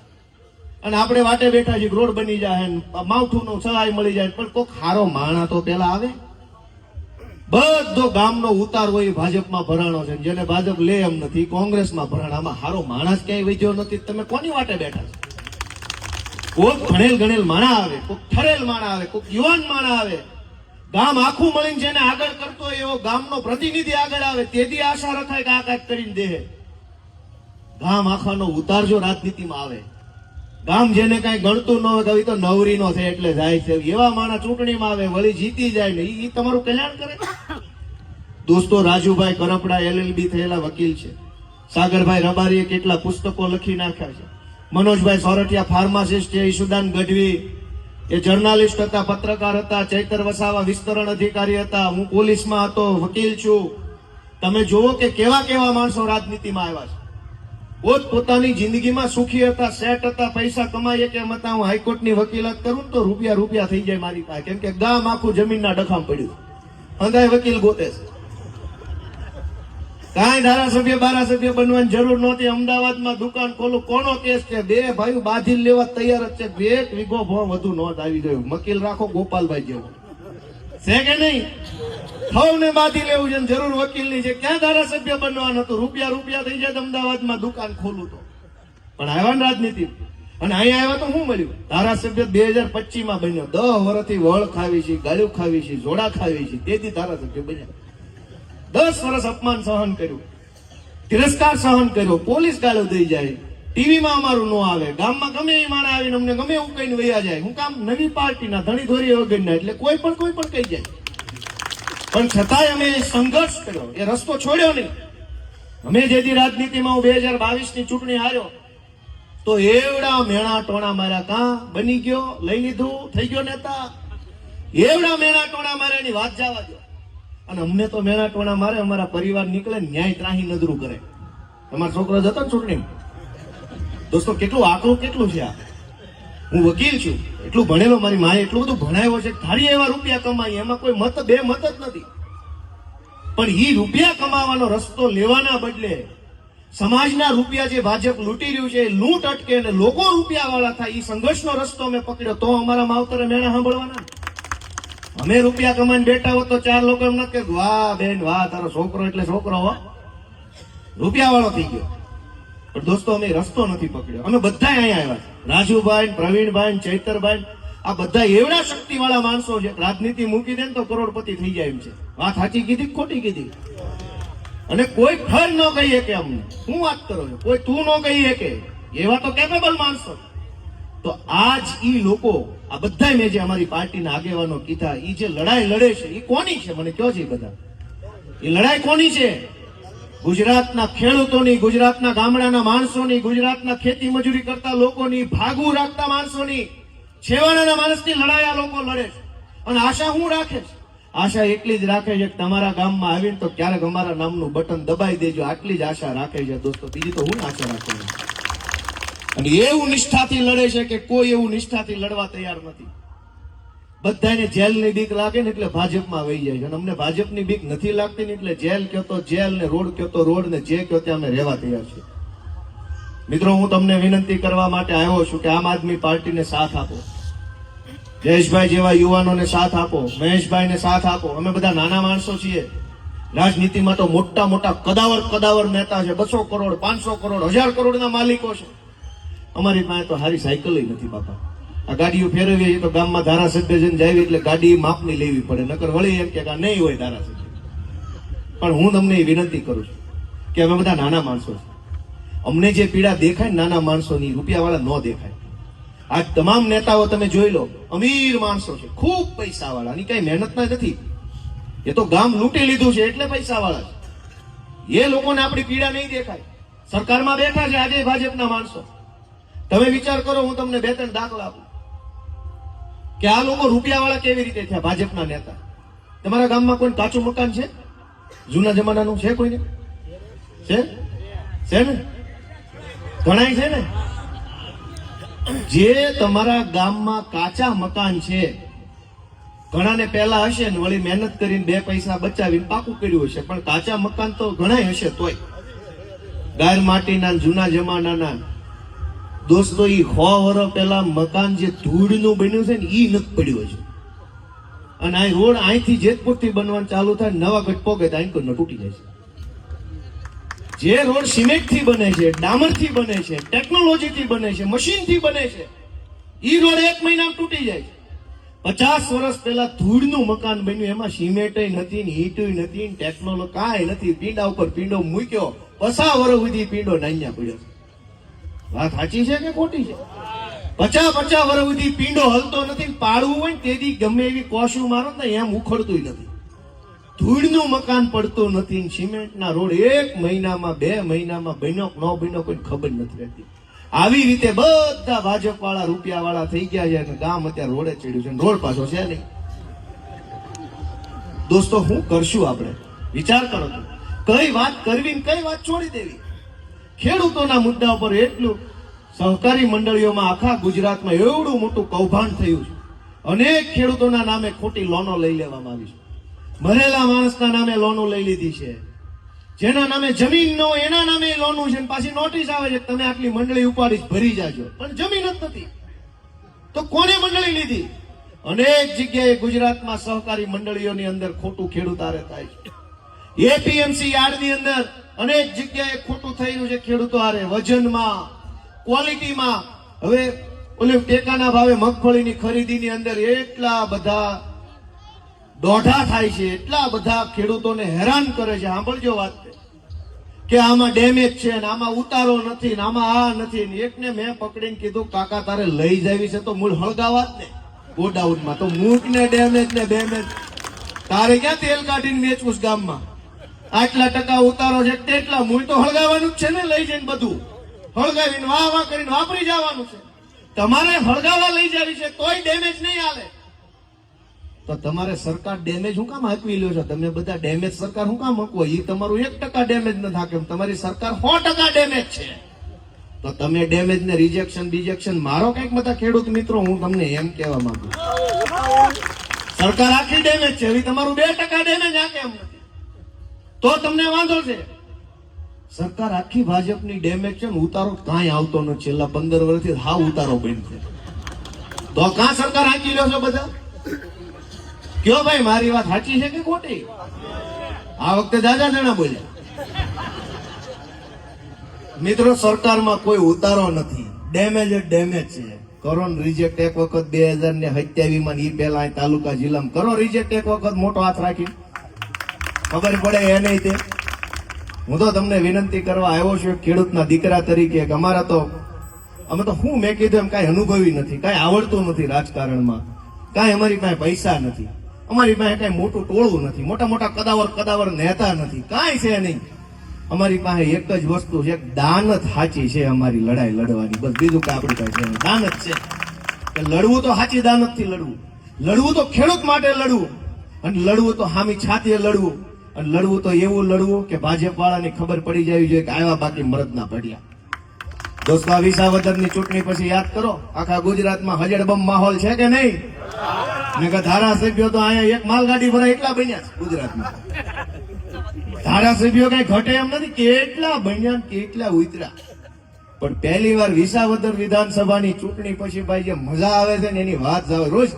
અને આપણે વાટે બેઠા છીએ, રોડ બની જાય, માવઠું નો સહાય મળી જાય, પણ કોઈક હારો માણસ તો પેલા આવે. બધો ગામનો ઉતાર હોય ભાજપમાં ભરાણો છે, જેને ભાજપ લે એમ નથી, કોંગ્રેસમાં ભરાણામાં હારો માણસ ક્યાંય વૈદ્યો નથી. તમે કોની વાટે બેઠા છો? કોઈક ભણેલ ગણેલ માણા આવે, કોઈક ઠરેલ માણા આવે, કોઈક યુવાન માણા આવે. ગામ આખું મળીને જેને આગળ કરતો હોય એવો ગામનો પ્રતિનિધિ આગળ આવે, તેથી આશા રખાય કે આ કાંઈક કરીને દે. ગામ આખાનો ઉતાર જો રાજનીતિમાં આવે, ગામ જેને કઈ ગણતું ન હોય તો નવરી નો થાય એટલે જાય છે, એવા માણસ ચૂંટણીમાં આવે વળી જીતી જાય ને એ તમારું કલ્યાણ કરે. દોસ્તો રાજુભાઈ કરપડા LLB થયેલા વકીલ છે, સાગરભાઈ રબારીએ કેટલા પુસ્તકો લખી નાખ્યા છે, મનોજભાઈ સોરઠિયા ફાર્માસિસ્ટ છે, ઈશુદાન ગઢવી એ જર્નાલિસ્ટ હતા, પત્રકાર હતા, ચૈતર વસાવા વિસ્તરણ અધિકારી હતા, હું પોલીસમાં હતો, વકીલ છું. તમે જુઓ કે કેવા કેવા માણસો રાજનીતિમાં આવ્યા છે. પોત પોતાની જિંદગીમાં સુખી હતા, સેટ હતા, પૈસા કમાઈએ કે હતા. હું હાઈકોર્ટની વકીલાત કરું તો રૂપિયા થઈ જાય મારી પાસે, કેમ કે ગામ આખું જમીનના ડખામ પડ્યું, અંધાય વકીલ ગોતે છે. કાંઈ ધારાસભ્ય બનવાની જરૂર નહોતી. અમદાવાદમાં દુકાન ખોલું, કોનો કેસ છે? બે ભાઈ બાંધી લેવા તૈયાર જ છે. 1 વીઘો વધુ નોંધ આવી ગયું. વકીલ રાખો ગોપાલભાઈ જેવો છે કે નહીં? સૌને બાંધી લેવું છે, જરૂર વકીલની છે. ક્યાં ધારાસભ્ય બનવાનું હતું? રૂપિયા થઈ જાય અમદાવાદમાં દુકાન ખોલું તો. પણ આવ્યા ને રાજનીતિ, અને અહીંયા આવ્યા તો શું મળ્યું? ધારાસભ્ય 2025માં બન્યો. 10 વર્ષથી વળ ખાવી છે, ગાળ્યું ખાવી છે, જોડા ખાવી છે, તેથી ધારાસભ્ય બન્યા. 10 વર્ષ અપમાન સહન કર્યું, તિરસ્કાર સહન કર્યો, પોલીસ ગાળો દઈ જાય, ટીવીમાં અમારું નો આવે, ગામમાં ગમે એ માણસ આવીને અમને ગમે એવું કહીને વયા જાય. હું કામ નવી પાર્ટીના ધણી ધોરી વગરના, એટલે કોઈ પણ કહી જાય. પણ છતાંય અમે સંઘર્ષ કર્યો, એ રસ્તો છોડ્યો નહીં. અમે જેથી રાજનીતિમાં હું 2022ની ચૂંટણી હાર્યો તો એવડા મેણા ટોણા માર્યા. કાં બની ગયો, લઈ લીધું, થઈ ગયો નેતા. એવડા મેણા ટોણા માર્યા ની વાત જવા દો. અને અમને તો મેણા ટોણા મારે, અમારા પરિવાર નીકળે ન્યાય ત્રાહી નજરું કરે. તમારો છોકરો જતો ને ચૂંટણી. દોસ્તો કેટલું આકરું કેટલું છે આ. હું વકીલ છું, એટલું ભણેલો, મારી માએ એટલું બધું ભણાવ્યો છે, ધારી એવા રૂપિયા કમાઈ, એમાં કોઈ બે મત જ નથી. પણ ઈ રૂપિયા કમાવાનો રસ્તો લેવાના બદલે સમાજના રૂપિયા જે ભાજપ લૂંટી રહ્યું છે, લૂંટ અટકે અને લોકો રૂપિયા વાળા થાય, ઈ સંઘર્ષનો રસ્તો અમે પકડ્યો. તો અમારા માવતરે મેણા સાંભળવાના. અમે રૂપિયા કમાઈને બેઠા હોત તો 4 લોકો એમ નથી કે વાહ બેન વાહ, તારો છોકરો એટલે છોકરો હો, રૂપિયા વાળો થઈ ગયો. પણ દોસ્તો અમે રસ્તો નથી પકડ્યો. અમે બધા અહીંયા આવ્યા, રાજુભાઈ, પ્રવીણભાઈ, ચૈતરભાઈ, આ બધા એવડા શક્તિ વાળા માણસો છે. રાજનીતિ મૂકી દે ને તો કરોડપતિ થઈ જાય એમ છે. વાત સાચી કીધી ખોટી કીધી? અને કોઈ ફર ન કહીએ કે અમને શું વાત કરો છો, કોઈ તું ન કહીએ કે, એવા તો કેપેબલ માણસો. તો આજ ઈ લોકો, આ બધા મેં જે અમારી પાર્ટીના આગેવાનો કીધા, ઈ જે લડાઈ લડે છે એ કોની છે? મને કયો છે બધા એ લડાઈ કોની છે? ગુજરાતના ખેડૂતોની, ગુજરાતના ગામડાના માણસોની, ગુજરાતના ખેતી મજૂરી કરતા લોકોની, ભાગું રાખતા માણસોની, છેવાડાના માણસની લડાઈ આ લોકો લડે છે. અને આશા શું રાખે છે? આશા એટલી જ રાખે છે કે તમારા ગામમાં આવીને તો ક્યારેક અમારા નામનું બટન દબાઈ દેજો, આટલી જ આશા રાખે છે દોસ્તો. બીજી તો હું આશા રાખું. અને એવું નિષ્ઠાથી લડે છે કે કોઈ એવું નિષ્ઠાથી લડવા તૈયાર નથી. બધાને જેલની બીક લાગે ને એટલે ભાજપમાં વહી જાય છે. અને અમને ભાજપની બીક નથી લાગતી ને એટલે જેલ કયો તો જેલ ને રોડ કયો તો રોડ ને જે કયો ત્યાં અમે રહેવા તૈયાર છીએ. મિત્રો, હું તમને વિનંતી કરવા માટે આવ્યો છું કે આમ આદમી પાર્ટીને સાથ આપો, જયેશભાઈ જેવા યુવાનોને સાથ આપો, મહેશભાઈને સાથ આપો. અમે બધા નાના માણસો છીએ. રાજનીતિમાં તો મોટા મોટા કદાવર નેતા છે, 200 કરોડ 500 કરોડ 1000 કરોડના માલિકો છે. અમારી પાસે તો હારી સાયકલ નથી બાપા. આ ગાડીઓ ફેરવીએ તો ગામમાં ધારાસભ્ય જઈને જાય એટલે ગાડી માપની લેવી પડે, નકર વળી એમ કે આ નહીં હોય ધારાસભ્ય. પણ હું તમને એ વિનંતી કરું છું કે અમે બધા નાના માણસો છે. અમને જે પીડા દેખાય ને નાના માણસોની, રૂપિયાવાળા ન દેખાય. આ તમામ નેતાઓ તમે જોઈ લો, અમીર માણસો છે, ખૂબ પૈસાવાળા. આની કઈ મહેનત નથી. એ તો ગામ લૂંટી લીધું છે એટલે પૈસાવાળા છે. એ લોકોને આપણી પીડા નહીં દેખાય. સરકારમાં બેઠા છે આજે ભાજપના માણસો. તમે વિચાર કરો, હું તમને 2-3 દાખલા આપું કે આ લોકો રૂપિયાવાળા કેવી રીતે થયા. ભાજપના નેતા, તમારા ગામમાં કોઈ કાચું મકાન છે? જૂના જમાનાનું છે કોઈને? છે ને? ઘણાય છે ને. જે તમારા ગામમાં કાચા મકાન છે, ઘણાને પહેલા હશે ને વળી મહેનત કરીને 2 પૈસા બચાવીને પાકું કર્યું હશે, પણ કાચા મકાન તો ઘણાય હશે. તોય ગાર માટીના જૂના જમાનાના દોસ્તો, ઈ 100 વર્ષ પહેલા મકાન જે ધૂળનું બન્યું છે ને ઈ નથી પડ્યું છે. અને આ રોડ અહીંથી જેતપુરથી બનવાનું ચાલુ થાય, નવા ગઢ પોગે તો અહીં તૂટી જાય છે. જે રોડ સિમેન્ટથી બને છે, ડામરથી બને છે, ટેકનોલોજીથી બને છે, મશીનથી બને છે, ઈ રોડ 1 મહિનામાં તૂટી જાય છે. 50 વર્ષ પહેલા ધૂળનું મકાન બન્યું, એમાં સિમેન્ટય નથી ને ઈંટય નથી ને ટેકનોલોજી કાંઈ નથી. પીંડા ઉપર પીંડો મૂક્યો, 50 વર્ષ સુધી પીંડો નાન્યા પડ્યો છે. વાત સાચી છે કે ખોટી છે? 50 વર્ષ સુધી પીંડો હલતો નથી. પાડવું હોય ને તેથી ગમે એવી કોશું મારો ને એમ ઉખડતું નથી. ધૂળનું મકાન પડતું નથી. સિમેન્ટના રોડ 1 મહિનામાં 2 મહિનામાં બન્યો ન બન્યો કોઈ ખબર નથી રહેતી. આવી રીતે બધા ભાજપ વાળા રૂપિયા વાળા થઈ ગયા છે અને ગામ અત્યારે રોડે ચડ્યું છે. રોડ પાછો છે નહીં. દોસ્તો, શું કરશું આપણે? વિચાર કરો. કઈ વાત કરવી ને કઈ વાત છોડી દેવી. ખેડૂતોના મુદ્દા ઉપર એટલું સહકારી મંડળીઓમાં આખા ગુજરાતમાં એવડું મોટું કૌભાંડ થયું છે. અનેક ખેડૂતોના નામે ખોટી લોનો લઈ લેવામાં આવી છે. મરેલા માણસના નામે લોનો લઈ લીધી છે. જેના નામે જમીન ન હોય એના નામે લોનું છે. પાછી નોટિસ આવે છે તમે આટલી મંડળી ઉપાડી ભરી જાજો, પણ જમીન જ નથી. તો કોને મંડળી લીધી? અનેક જગ્યાએ ગુજરાતમાં સહકારી મંડળીઓની અંદર ખોટું ખેડૂત આરે થાય છે. એપીએમસી યાર્ડની અંદર અનેક જગ્યાએ ખોટું થયું છે. ખેડૂતો આરે વજનમાં, ક્વોલિટીમાં. હવે ઓલે ટેકાના ભાવે મગફળીની ખરીદીની અંદર એટલા બધા દોઢા થાય છે, એટલા બધા ખેડૂતોને હેરાન કરે છે. સાંભળજો વાત કે આમાં ડેમેજ છે ને આમાં ઉતારો નથી ને આમાં આ નથી. એકને મેં પકડીને કીધું, કાકા તારે લઈ જાવી છે તો મૂળ હળગાવા જ ને ગોડાઉનમાં. તો મૂક ને ડેમેજ ને બેમેજ તારે ક્યાં તેલ કાઢીને વેચવું ગામમાં? આટલા ટકા ઉતારો છે તેટલા મૂળ તો હળગાવાનું જ છે ને. લઈ જઈને બધું હળગાવીને વાહ કરીને વાપરી જવાનું છે. તમારે હળગાવા લઈ જાવી છે તોય ડેમેજ નહીં હાલે. તો તમારે સરકાર ડેમેજ શું કામ આપવી લ્યો છો? તમે બધા ડેમેજ સરકાર શું કામ મૂકવો? એ તમારું 1% ડેમેજ ન થાય. તમારી સરકાર 100% ડેમેજ છે. તો તમે ડેમેજ ને રિજેક્શન મારો કઈક બધા ખેડૂત મિત્રો. હું તમને એમ કહેવા માંગુ, સરકાર આખી ડેમેજ છે. હવે તમારું 2% ડેમેજ આકે એમ નથી તો તમને વાંધો છે. સરકાર આખી ભાજપની ડેમેજ છે ને ઉતારો કાંઈ આવતો નથી. છેલ્લા 15 વર્ષથી હાવ ઉતારો બંધ છે. તો કાં સરકાર આંકી લ્યો છો બધા? કયો ભાઈ, મારી વાત સાચી છે કે ખોટી? આ વખતે દાદા જણા બોલ્યા. મિત્રો, સરકારમાં કોઈ ઉતારો નથી. ડેમેજ જ ડેમેજ છે. કરો ને રિજેક્ટ એક વખત 2027 માં ઈ પહેલા તાલુકા જિલ્લામાં કરો રિજેક્ટ એક વખત મોટો હાથ રાખી. ખબર પડે એ નહીં તે. હું તો તમને વિનંતી કરવા આવ્યો છું ખેડૂતના દીકરા તરીકે કે અમે તો શું મેં કીધું એમ કાંઈ અનુભવી નથી, કાંઈ આવડતું નથી રાજકારણમાં, કાંઈ અમારી પાસે પૈસા નથી, અમારી પાસે કાંઈ મોટું ટોળું નથી, મોટા મોટા કદાવર નેતા નથી, કાંઈ છે નહીં. અમારી પાસે એક જ વસ્તુ છે, દાનત સાચી છે અમારી લડાઈ લડવાની. બસ બીજું કઈ આપણી પાસે દાનત છે કે લડવું તો સાચી દાનત થી લડવું તો ખેડૂત માટે લડવું, અને લડવું તો હામી છાતીએ લડવું, અને લડવું તો એવું લડવું કે ભાજપ વાળાની ખબર પડી જવી જોઈએ કે આવ્યા બાકી મરદ ના પડ્યા. દોસ્તો, આ વિસાવદરની ચૂંટણી પછી યાદ કરો, આખા ગુજરાતમાં હજડબમ માહોલ છે કે નહીં? મેં કહ્યું ધારાસભ્યો તો અહીંયા એક માલગાડી ભરાય એટલા બન્યા છે ગુજરાતમાં. ધારાસભ્યો કઈ ઘટે એમ નથી, કેટલા બન્યા કેટલા ઉતર્યા. પણ પહેલી વાર વિસાવદર વિધાનસભાની ચૂંટણી પછી ભાઈ જે મજા આવે છે ને એની વાત જ આવે. રોજ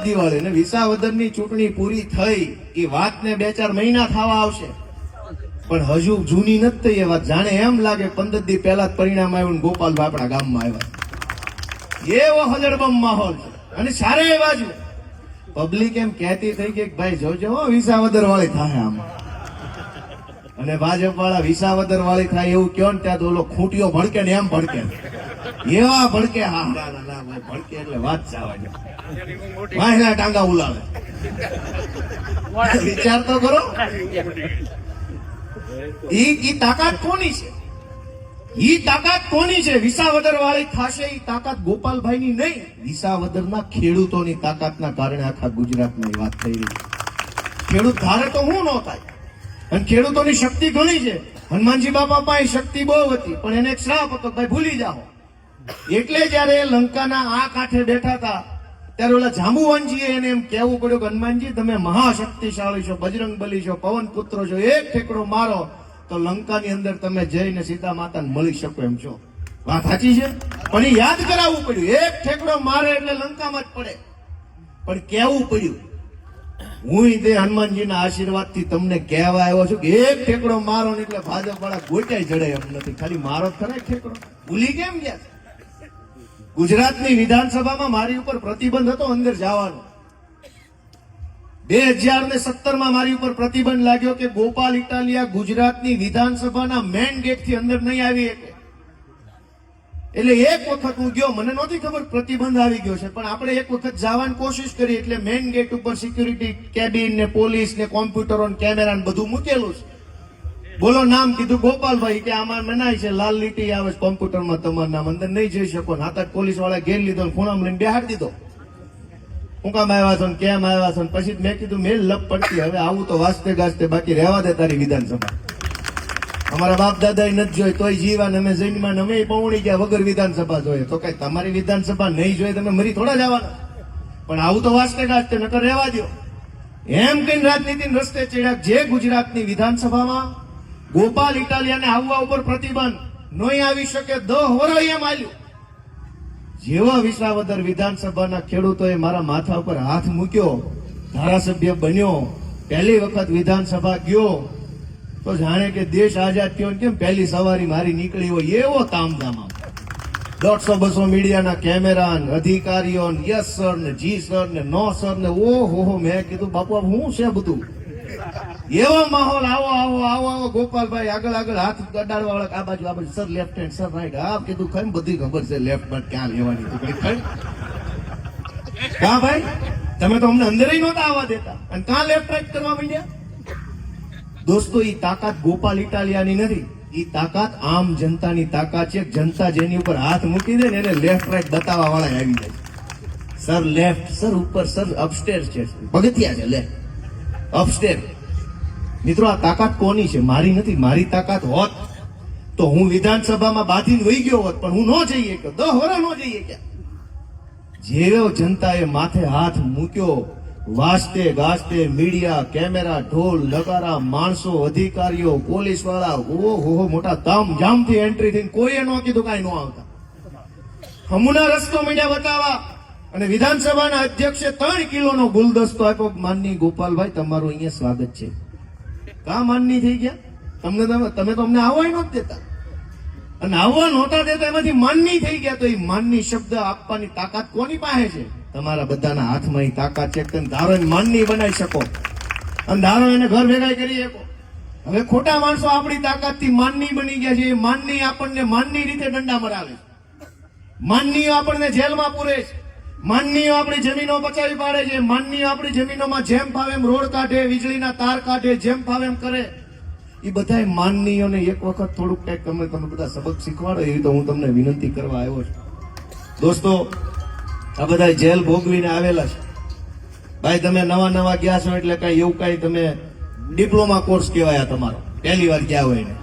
દિવાળી ને વિસાવદરની ચૂંટણી પૂરી થઈ એ વાતને 2-4 મહિના થવા આવશે, પણ હજુ જૂની નથી થઈ એ વાત. જાણે એમ લાગે 15 દી પહેલા જ પરિણામ આવ્યું ને ગોપાલભાઈ આપણા ગામમાં આવ્યા. એવો હજરબમ માહોલ છે. અને સારે એ બાજુ પબ્લિક એમ કહેતી થઈ કે ભાઈ જોજો વિસાવદર વાળી થાય આમાં. અને ભાજપ વાળા વિસાવદર વાળી થાય એવું કયો ને ત્યાં તો ઓલો ખૂંટીઓ ભડકે ને એમ ભડકે, એવા ભડકે. હા ના ભડકે એટલે વાત જવા દે, વાહેલા ટાંગા ઉલાવે. વિચાર તો કરો, ઈ તાકાત કોની છે? ઈ તાકાત કોની છે? વિસાવદર વાળી થશે. ઈ તાકાત ગોપાલભાઈ ની નહીં, વિસાવદરના ખેડૂતોની તાકાતના કારણે આખા ગુજરાતની વાત થઈ રહી છે. ખેડૂત ધારે તો હું ન થાય. અને ખેડૂતોની શક્તિ ઘણી છે. હનુમાનજી બાપા પાસે શક્તિ બહુ હતી, પણ એને એક શ્રાપ હતો, ભાઈ ભૂલી જાઓ. એટલે જયારે લંકાના આ કાંઠે બેઠા હતા ત્યારે ઓલા જાંબુવાનજીએ એને એમ કહેવું પડ્યું કે હનુમાનજી તમે મહાશક્તિશાળી છો, બજરંગ બલી છો, પવન પુત્ર છો, એક ઠેકડો મારો તો લંકાની અંદર તમે જઈને સીતા માતાને મળી શકો એમ છો. વાત સાચી છે, પણ એ યાદ કરાવવું પડ્યું. એક ઠેકડો મારે એટલે લંકામાં જ પડે, પણ કહેવું પડ્યું. હું તે હનુમાનજીના આશીર્વાદથી તમને કહેવા આવ્યો છું કે એક ઠેકડો મારો ને એટલે ભાજપ વાળા ગોટાઈ જડે એમ નથી. ખાલી મારો જ ખરા ઠેકડો. ભૂલી કેમ ગયા? ગુજરાતની વિધાનસભામાં મારી ઉપર પ્રતિબંધ હતો અંદર જવાનો. 2017માં મારી ઉપર પ્રતિબંધ લાગ્યો કે ગોપાલ ઇટાલિયા ગુજરાતની વિધાનસભાના મેઇન ગેટ થી અંદર નહીં આવી શકે. એટલે એક વખત હું ગયો, મને નહોતી ખબર પ્રતિબંધ આવી ગયો છે, પણ આપણે એક વખત જવાની કોશિશ કરી. એટલે મેઇન ગેટ ઉપર સિક્યુરિટી કેબિન ને પોલીસ ને કોમ્પ્યુટરો ને કેમેરા ને બધું મૂકેલું છે. બોલો નામ કીધું ગોપાલભાઈ, કે આમાં મનાય છે, લાલ લીટી આવે છે કોમ્પ્યુટરમાં, તમારું નામ અંદર નહીં જઈ શકો. હાથ પોલીસ વાળા ઘેર લીધો, ખૂણામાં લઈને બેહાડી દીધો. હું કામ આવ્યા છો ને કેમ આવ્યા છો? પછી મેં કીધું મેલ લપ પડતી, હવે આવું તો વાસ્તે ગાસ્તે, બાકી રહેવા દે તારી વિધાનસભા. અમારા બાપ દાદા નથી જોઈ તોય જીવાન, અમે જૈનમાં અમે પૌણી ગયા વગર વિધાનસભા જોઈએ. તો કઈ તમારી વિધાનસભા નહીં જોઈએ તમે મરી થોડા જવાના? પણ આવું તો વાસ્તે ગાસ્તે નકર રહેવા દો. એમ કઈ રાજનીતિ રસ્તે ચડ્યા. જે ગુજરાતની વિધાનસભામાં ગોપાલ ઇટાલિયાને આવવા ઉપર પ્રતિબંધ નહીં આવી શકે, 10 વર્ષ એમ આલ્યું. જેવા વિસાવદર વિધાનસભાના ખેડૂતોએ મારા માથા ઉપર હાથ મૂક્યો, ધારાસભ્ય બન્યો, પહેલી વખત વિધાનસભા ગયો, તો જાણે કે દેશ આઝાદ થયો કેમ પહેલી સવારી મારી નીકળી હોય એવો તામઝામ. 150-200 મીડિયાના કેમેરા, અધિકારીઓ, યસ સર ને જી સર ને નો સર ને ઓહો. મેં કીધું બાપુ હું છે બધું? એવો માહોલ. આવો ગોપાલભાઈ આગળ હાથ અડાડવા વાળા, આ બાજુ sir left hand sir right. હા કીધું ખરી બધી ખબર છે લેફ્ટ બાદ ક્યાં લેવાની ખરી. હા ભાઈ તમે તો અમને અંદર નહોતા આવવા દેતા, અને ક્યાં લેફ્ટ રાઈટ કરવા માંડ્યા? દોસ્તો ઈ તાકાત ગોપાલ ઇટાલિયાની નથી, ઈ તાકાત આમ જનતાની તાકાત છે. જનતા જેની ઉપર હાથ મૂકી દે ને એને લેફ્ટ રાઈટ બતાવવા વાળા આવી જાય. સર લેફ્ટ, સર ઉપર, સર અપસ્ટેર છે, પગથિયા છે લેફ્ટ અપસ્ટેર. મિત્રો આ તાકાત કોની છે? મારી નથી. મારી તાકાત હોત તો હું વિધાનસભામાં બાંધીને વહી ગયો હોત, પણ હું ન જઈએ કે 10 વર્ષ ન જઈએ કે. જેવો જનતાએ માથે હાથ મૂક્યો, વાસ્તે ગાસ્તે મીડિયા, કેમેરા, ઢોલ નગારા, માણસો, અધિકારીઓ, પોલીસ વાળા, ઓહો મોટા તામઝામથી એન્ટ્રી થઈને કોઈએ ન કીધું કાંઈ ન આવતા. હમુના રસ્તો મીડિયા બતાવવા. અને વિધાનસભાના અધ્યક્ષે 3 કિલોનો ગુલદસ્તો આપ્યો. માનની ગોપાલભાઈ તમારું અહીંયા સ્વાગત છે. કા માનની થઈ ગયા? તમે તો અમને આવવા નહોતા દેતા, અને આવવા નહોતા દેતા એમાંથી માનની થઈ ગયા. તો એ માનની શબ્દ આપવાની તાકાત કોની પાસે છે? તમારા બધાના હાથમાં એ તાકાત છે. તમે ધારો એને માનની બનાવી શકો, અને ધારો એને ઘર ભેગા કરી શકો. હવે ખોટા માણસો આપણી તાકાતથી માનની બની ગયા છે. એ માનની આપણને માનની રીતે દંડા મરાવે છે. માનનીઓ આપણને જેલમાં પૂરે છે. માનનીઓ આપણી જમીનો બચાવી પાડે છે. માનનીઓ આપણી જમીનોમાં જેમ ફાવે એમ રોડ કાઢે, વીજળીના તાર કાઢે, જેમ ફાવે એમ કરે. એ બધા માનનીઓને એક વખત થોડુંક કંઈક તમે બધા સબક શીખવાડો એવી તો હું તમને વિનંતી કરવા આવ્યો છું. દોસ્તો આ બધા જેલ ભોગવીને આવેલા છે. ભાઈ તમે નવા ગયા છો એટલે કઈ એવું કઈ તમે ડિપ્લોમા કોર્સ કહેવાય તમારો, પહેલી વાર ગયા હોય ને.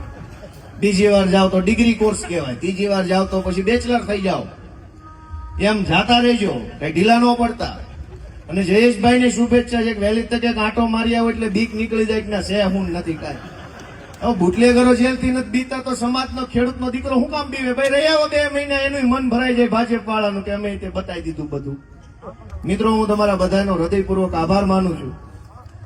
બીજી વાર જાઓ તો ડિગ્રી કોર્સ કહેવાય, ત્રીજી વાર જાઓ તો પછી બેચલર થઈ જાઓ. એમ જાતા રહેજો, કઈ ઢીલા ન પડતા. અને જયેશભાઈ ને શુભેચ્છા છે કે વહેલી તકે આંટો મારી આવો એટલે બીક નીકળી જાય કે ના સે હું નથી કાંઈ. હવે બુટલેગરો જેલથી નથી બીતા તો સમાજનો ખેડૂતનો દીકરો હું કામ બીવે? ભાઈ રહી આવો 2 મહિના, એનું મન ભરાઈ જાય ભાજપ વાળાનું કે અમે તે બતાવી દીધું બધું. મિત્રો, હું તમારા બધાનો હૃદયપૂર્વક આભાર માનું છું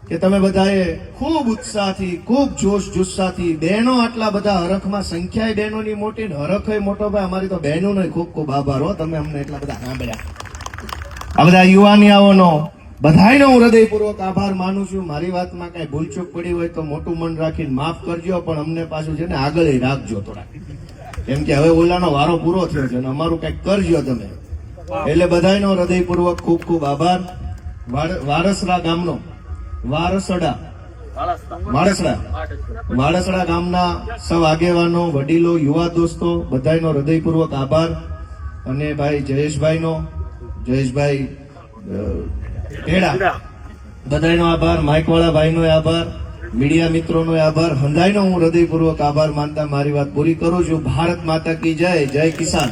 કે તમે બધાએ ખૂબ ઉત્સાહથી, ખૂબ જોશ જુસ્સાથી, બહેનો આટલા બધા હરખમાં, સંખ્યાએ બહેનોની મોટી ને હરખય મોટો. ભાઈ અમારી તો બહેનોનો ખૂબ ખૂબ આભાર હો, તમે અમને એટલા બધા સાંભળ્યા. આ બધા યુવાનિયાઓનો બધાયનો હું હૃદયપૂર્વક આભાર માનું છું. મારી વાતમાં કઈ ભૂલચૂક પડી હોય તો મોટું મન રાખીને માફ કરજો, પણ અમને પાછું છે ને આગળ રાખજો થોડા, કેમ કે હવે ઓલાનો વારો પૂરો થયો છે અને અમારું કઈક કરજો તમે. એટલે બધાયનો હૃદયપૂર્વક ખૂબ ખૂબ આભાર. વારસડા ગામનો વાડસડા ગામના સૌ આગેવાનો, વડીલો, યુવા દોસ્તો બધાયનો હૃદયપૂર્વક આભાર. અને ભાઈ જયેશભાઈ ટેડા બધાયનો આભાર. માઇકવાળા ભાઈનો આભાર, મીડિયા મિત્રોનો આભાર. હંધાઈનો હું હૃદયપૂર્વક આભાર માનતા મારી વાત પૂરી કરું છું. ભારત માતા કી જય. જય કિસાન.